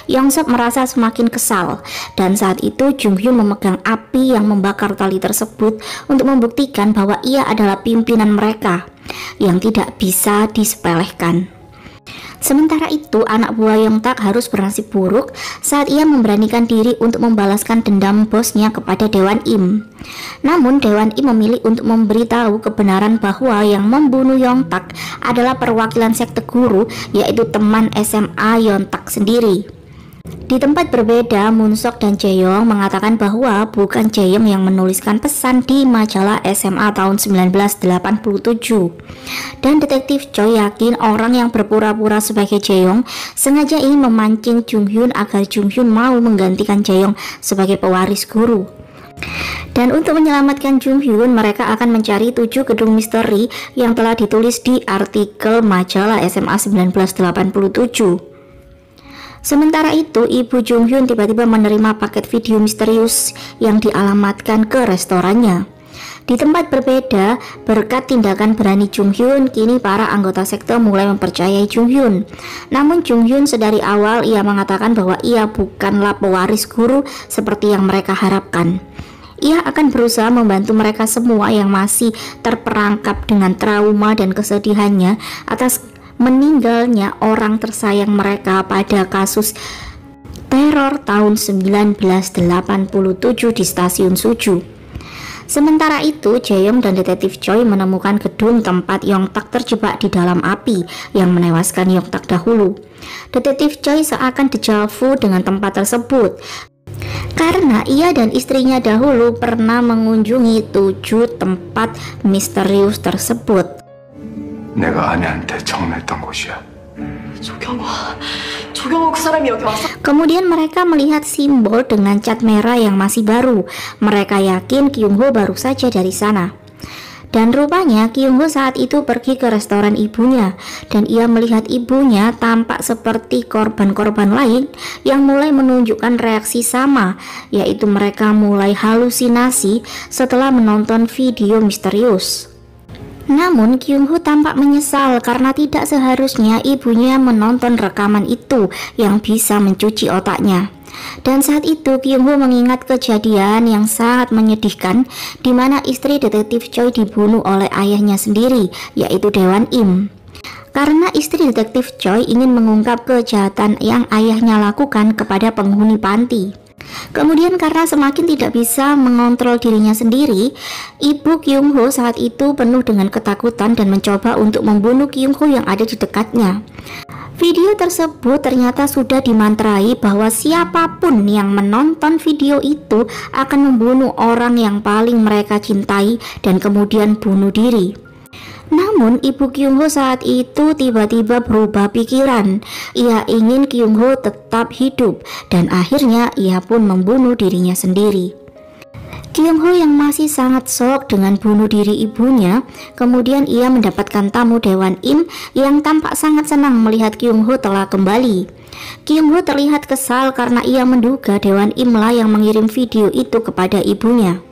Yong Sop merasa semakin kesal, dan saat itu Jung Hyun memegang api yang membakar tali tersebut untuk membuktikan bahwa ia adalah pimpinan mereka yang tidak bisa disepelekan. Sementara itu, anak buah Yong-tak harus bernasib buruk saat ia memberanikan diri untuk membalaskan dendam bosnya kepada Dewan Im. Namun Dewan Im memilih untuk memberitahu kebenaran bahwa yang membunuh Yong-tak adalah perwakilan sekte guru, yaitu teman SMA Yong-tak sendiri. Di tempat berbeda, Moon-sok dan Jae-yong mengatakan bahwa bukan Jae-yong yang menuliskan pesan di majalah SMA tahun 1987. Dan Detektif Choi yakin orang yang berpura-pura sebagai Jae-yong sengaja ingin memancing Jung Hyun agar Jung Hyun mau menggantikan Jae-yong sebagai pewaris guru. Dan untuk menyelamatkan Jung Hyun, mereka akan mencari 7 gedung misteri yang telah ditulis di artikel majalah SMA 1987. Sementara itu, ibu Jung Hyun tiba-tiba menerima paket video misterius yang dialamatkan ke restorannya. Di tempat berbeda, berkat tindakan berani Jung Hyun, kini para anggota sekte mulai mempercayai Jung Hyun. Namun Jung Hyun sedari awal ia mengatakan bahwa ia bukanlah pewaris guru seperti yang mereka harapkan. Ia akan berusaha membantu mereka semua yang masih terperangkap dengan trauma dan kesedihannya atas meninggalnya orang tersayang mereka pada kasus teror tahun 1987 di stasiun Suju. Sementara itu, Jaeyoung dan detektif Choi menemukan gedung tempat Yongtak terjebak di dalam api yang menewaskan Yongtak dahulu. Detektif Choi seakan dejavu dengan tempat tersebut karena ia dan istrinya dahulu pernah mengunjungi 7 tempat misterius tersebut. 내가 아내한테 청혼했던 곳이야. 조경호 그 사람이 여기 왔어? Kemudian mereka melihat simbol dengan cat merah yang masih baru. Mereka yakin Kyung Ho baru saja dari sana. Dan rupanya Kyung Ho saat itu pergi ke restoran ibunya, dan ia melihat ibunya tampak seperti korban-korban lain yang mulai menunjukkan reaksi sama, yaitu mereka mulai halusinasi setelah menonton video misterius. Namun Kyung Ho tampak menyesal karena tidak seharusnya ibunya menonton rekaman itu yang bisa mencuci otaknya. Dan saat itu Kyung Ho mengingat kejadian yang sangat menyedihkan di mana istri detektif Choi dibunuh oleh ayahnya sendiri, yaitu Daewon Im. Karena istri detektif Choi ingin mengungkap kejahatan yang ayahnya lakukan kepada penghuni panti. Kemudian karena semakin tidak bisa mengontrol dirinya sendiri, ibu Kyung Ho saat itu penuh dengan ketakutan dan mencoba untuk membunuh Kyung Ho yang ada di dekatnya. Video tersebut ternyata sudah dimantrai bahwa siapapun yang menonton video itu akan membunuh orang yang paling mereka cintai dan kemudian bunuh diri. Namun ibu Kyung Ho saat itu tiba-tiba berubah pikiran. Ia ingin Kyung Ho tetap hidup dan akhirnya ia pun membunuh dirinya sendiri. Kyung Ho yang masih sangat shock dengan bunuh diri ibunya, kemudian ia mendapatkan tamu Daewon Im yang tampak sangat senang melihat Kyung Ho telah kembali. Kyung Ho terlihat kesal karena ia menduga Daewon Im lah yang mengirim video itu kepada ibunya.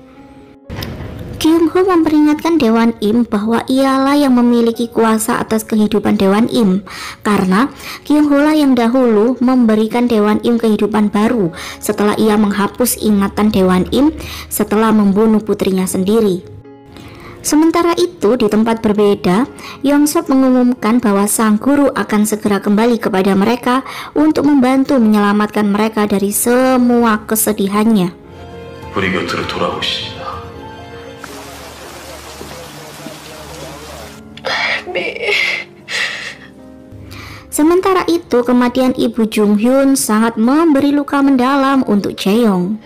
Kyung Ho memperingatkan Daewon Im bahwa ialah yang memiliki kuasa atas kehidupan Daewon Im, karena Kyung Ho lah yang dahulu memberikan Daewon Im kehidupan baru setelah ia menghapus ingatan Daewon Im setelah membunuh putrinya sendiri. Sementara itu, di tempat berbeda, Yongsop mengumumkan bahwa sang guru akan segera kembali kepada mereka untuk membantu menyelamatkan mereka dari semua kesedihannya. 우리 곁으로 돌아오시다. Sementara itu, kematian ibu Jung Hyun sangat memberi luka mendalam untuk Jaeyoung.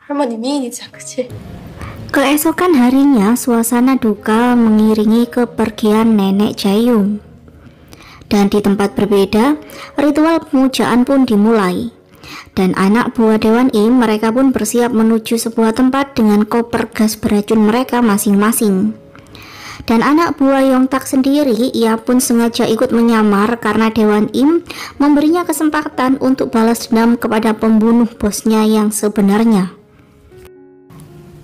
할머니 미인이자, 그치? Keesokan harinya, suasana duka mengiringi kepergian nenek Jaeyoung. Dan di tempat berbeda, ritual pemujaan pun dimulai. Dan anak buah Daewon Im, mereka pun bersiap menuju sebuah tempat dengan koper gas beracun mereka masing-masing. Dan anak buah Yongtak sendiri, ia pun sengaja ikut menyamar karena Daewon Im memberinya kesempatan untuk balas dendam kepada pembunuh bosnya yang sebenarnya.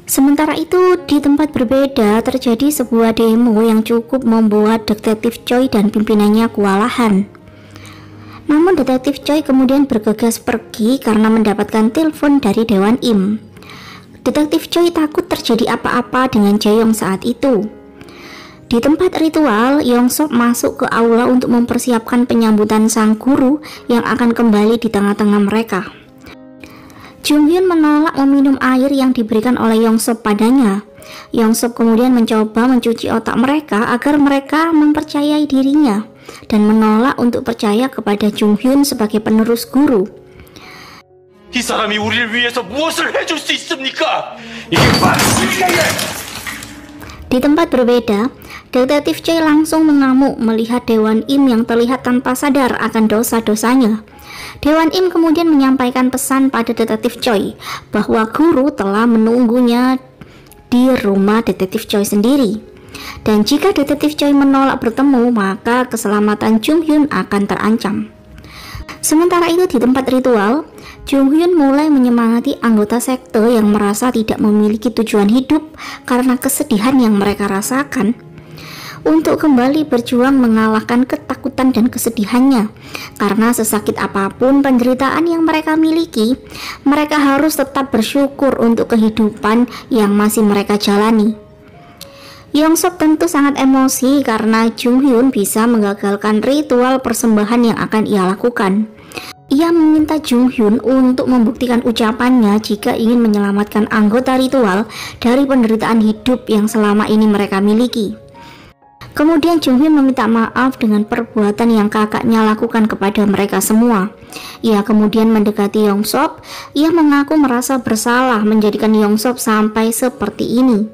Sementara itu, di tempat berbeda terjadi sebuah demo yang cukup membuat detektif Choi dan pimpinannya kewalahan. Namun detektif Choi kemudian bergegas pergi karena mendapatkan telepon dari Daewon Im. Detektif Choi takut terjadi apa-apa dengan Jaeyoung saat itu. Di tempat ritual, Yongsop masuk ke aula untuk mempersiapkan penyambutan sang guru yang akan kembali di tengah-tengah mereka. Jung Hyun menolak meminum air yang diberikan oleh Yongsop padanya. Yongsop kemudian mencoba mencuci otak mereka agar mereka mempercayai dirinya dan menolak untuk percaya kepada Jung Hyun sebagai penerus guru. 이 사람이 우리를 위해서 무엇을 해줄 수 있습니까? 이게 맞습니까 이게? Di tempat berbeda, Detektif Choi langsung mengamuk melihat Dewan Im yang terlihat tanpa sadar akan dosa-dosanya. Dewan Im kemudian menyampaikan pesan pada Detektif Choi bahwa guru telah menunggunya di rumah Detektif Choi sendiri. Dan jika Detektif Choi menolak bertemu, maka keselamatan Jung Hyun akan terancam. Sementara itu di tempat ritual, Jung Hyun mulai menyemangati anggota sekte yang merasa tidak memiliki tujuan hidup karena kesedihan yang mereka rasakan untuk kembali berjuang mengalahkan ketakutan dan kesedihannya. Karena sesakit apapun penderitaan yang mereka miliki, mereka harus tetap bersyukur untuk kehidupan yang masih mereka jalani. Yongsop tentu sangat emosi karena Jung Hyun bisa menggagalkan ritual persembahan yang akan ia lakukan. Ia meminta Jung Hyun untuk membuktikan ucapannya jika ingin menyelamatkan anggota ritual dari penderitaan hidup yang selama ini mereka miliki. Kemudian Jung Hyun meminta maaf dengan perbuatan yang kakaknya lakukan kepada mereka semua. Ia kemudian mendekati Yongsop. Ia mengaku merasa bersalah menjadikan Yongsop sampai seperti ini.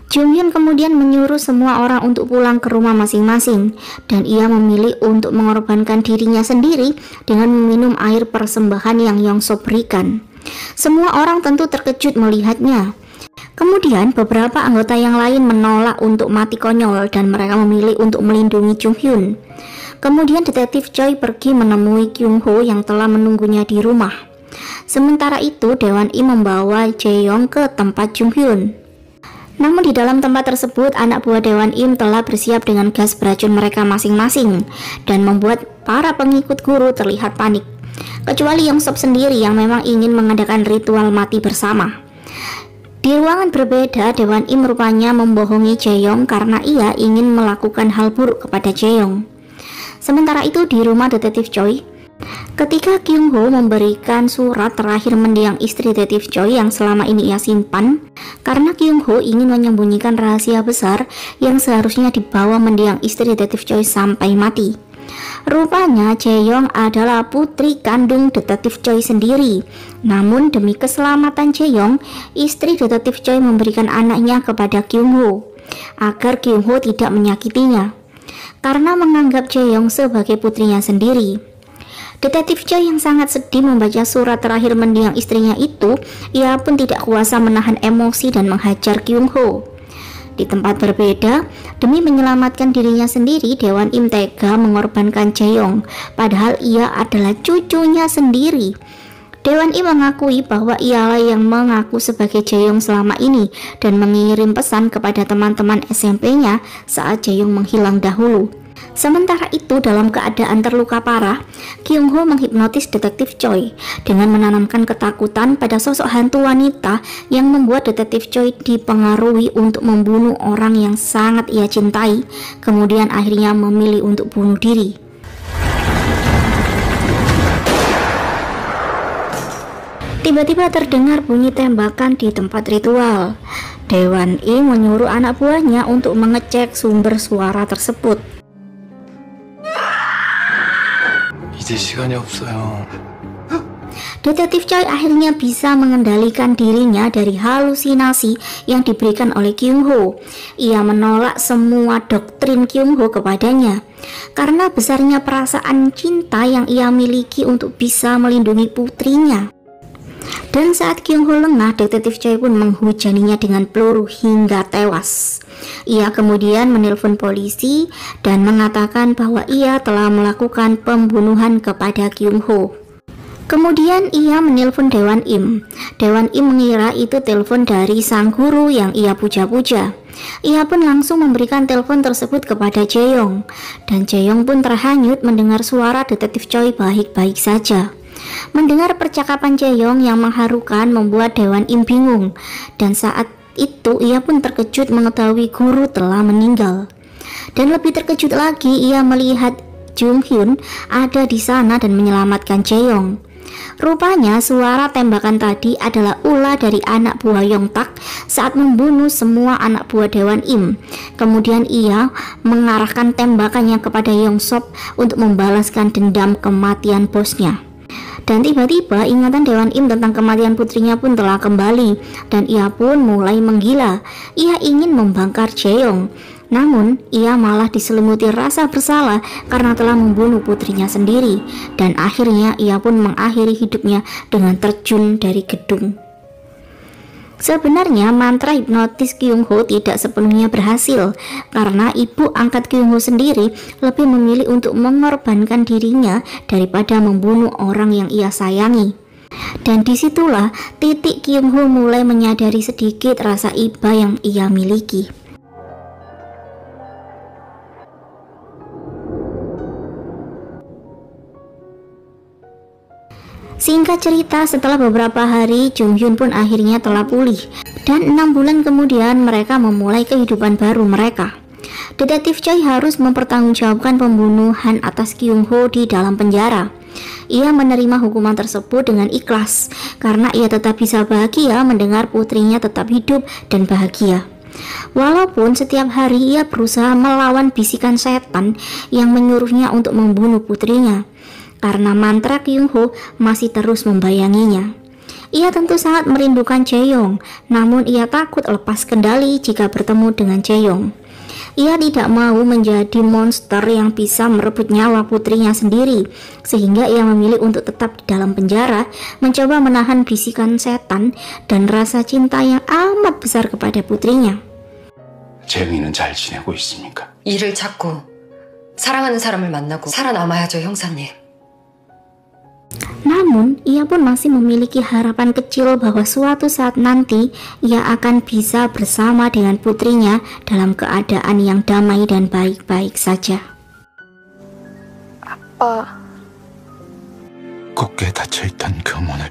Jung Hyun kemudian menyuruh semua orang untuk pulang ke rumah masing-masing, dan ia memilih untuk mengorbankan dirinya sendiri dengan meminum air persembahan yang Yongsop berikan. Semua orang tentu terkejut melihatnya. Kemudian beberapa anggota yang lain menolak untuk mati konyol dan mereka memilih untuk melindungi Jung Hyun. Kemudian Detektif Choi pergi menemui Kyung Ho yang telah menunggunya di rumah. Sementara itu Dewan Im membawa Jae-yong ke tempat Jung Hyun. Namun di dalam tempat tersebut anak buah Dewan Im telah bersiap dengan gas beracun mereka masing-masing dan membuat para pengikut guru terlihat panik. Kecuali Yongsop sendiri yang memang ingin mengadakan ritual mati bersama. Di ruangan berbeda, Dewan Im rupanya membohongi Jae-yong karena ia ingin melakukan hal buruk kepada Jae-yong. Sementara itu di rumah Detektif Choi, ketika Kyung Ho memberikan surat terakhir mendiang istri Detektif Choi yang selama ini ia simpan, karena Kyung Ho ingin menyembunyikan rahasia besar yang seharusnya dibawa mendiang istri Detektif Choi sampai mati. Rupanya Jae-yong adalah putri kandung Detektif Choi sendiri. Namun demi keselamatan Jae-yong, istri Detektif Choi memberikan anaknya kepada Kyung Ho agar Kyung Ho tidak menyakitinya, karena menganggap Jae-yong sebagai putrinya sendiri. Detektif Choi yang sangat sedih membaca surat terakhir mendiang istrinya itu, ia pun tidak kuasa menahan emosi dan menghajar Kyung Ho. Di tempat berbeda, demi menyelamatkan dirinya sendiri, Dewan Im tega mengorbankan Jae-yong, padahal ia adalah cucunya sendiri. Dewan Im mengakui bahwa ialah yang mengaku sebagai Jae-yong selama ini dan mengirim pesan kepada teman-teman SMP-nya saat Jae-yong menghilang dahulu. Sementara itu, dalam keadaan terluka parah, Kyung Ho menghipnotis Detektif Choi dengan menanamkan ketakutan pada sosok hantu wanita yang membuat Detektif Choi dipengaruhi untuk membunuh orang yang sangat ia cintai, kemudian akhirnya memilih untuk bunuh diri. Tiba-tiba terdengar bunyi tembakan di tempat ritual. Dewan Im menyuruh anak buahnya untuk mengecek sumber suara tersebut. 이제 시간이 없어요. Detektif Choi akhirnya bisa mengendalikan dirinya dari halusinasi yang diberikan oleh Kyung Ho. Ia menolak semua doktrin Kyung Ho kepadanya karena besarnya perasaan cinta yang ia miliki untuk bisa melindungi putrinya. Dan saat Kyung Ho lengah, Detektif Choi pun menghujaninya dengan peluru hingga tewas. Ia kemudian menelpon polisi dan mengatakan bahwa ia telah melakukan pembunuhan kepada Kyung Ho. Kemudian ia menelpon Dewan Im. Dewan Im mengira itu telepon dari sang guru yang ia puja-puja. Ia pun langsung memberikan telepon tersebut kepada Jae-yong, dan Jae-yong pun terhanyut mendengar suara Detektif Choi baik-baik saja. Mendengar percakapan Jae-yong yang mengharukan membuat Dewan Im bingung, dan saat itu ia pun terkejut mengetahui guru telah meninggal. Dan lebih terkejut lagi, ia melihat Jung Hyun ada di sana dan menyelamatkan Jae-yong. Rupanya suara tembakan tadi adalah ulah dari anak buah Yong Tak saat membunuh semua anak buah Dewan Im. Kemudian ia mengarahkan tembakannya kepada Yongsop untuk membalaskan dendam kematian bosnya. Dan tiba-tiba ingatan Dewan Im tentang kematian putrinya pun telah kembali, dan ia pun mulai menggila. Ia ingin membangkar Jaeyoung. Namun, ia malah diselimuti rasa bersalah karena telah membunuh putrinya sendiri. Dan akhirnya ia pun mengakhiri hidupnya dengan terjun dari gedung. Sebenarnya mantra hipnotis Kyung-ho tidak sepenuhnya berhasil karena ibu angkat Kyung-ho sendiri lebih memilih untuk mengorbankan dirinya daripada membunuh orang yang ia sayangi. Dan disitulah titik Kyung-ho mulai menyadari sedikit rasa iba yang ia miliki. Singkat cerita, setelah beberapa hari, Jung Hyun pun akhirnya telah pulih. Dan 6 bulan kemudian mereka memulai kehidupan baru mereka. Detektif Choi harus mempertanggungjawabkan pembunuhan atas Kyung-ho di dalam penjara. Ia menerima hukuman tersebut dengan ikhlas karena ia tetap bisa bahagia mendengar putrinya tetap hidup dan bahagia. Walaupun setiap hari ia berusaha melawan bisikan setan yang menyuruhnya untuk membunuh putrinya, karena mantra Kyung-ho masih terus membayanginya. Ia tentu sangat merindukan Jaeyoung, namun ia takut lepas kendali jika bertemu dengan Jaeyoung. Ia tidak mau menjadi monster yang bisa merebut nyawa putrinya sendiri, sehingga ia memilih untuk tetap di dalam penjara, mencoba menahan bisikan setan dan rasa cinta yang amat besar kepada putrinya. 재민이는 잘 지내고 있습니까? 일을 찾고 사랑하는 사람을 만나고 살아남아야죠, 형사님. Namun, ia pun masih memiliki harapan kecil bahwa suatu saat nanti ia akan bisa bersama dengan putrinya dalam keadaan yang damai dan baik-baik saja. 아빠. 굳게 닫혀있던 그 문을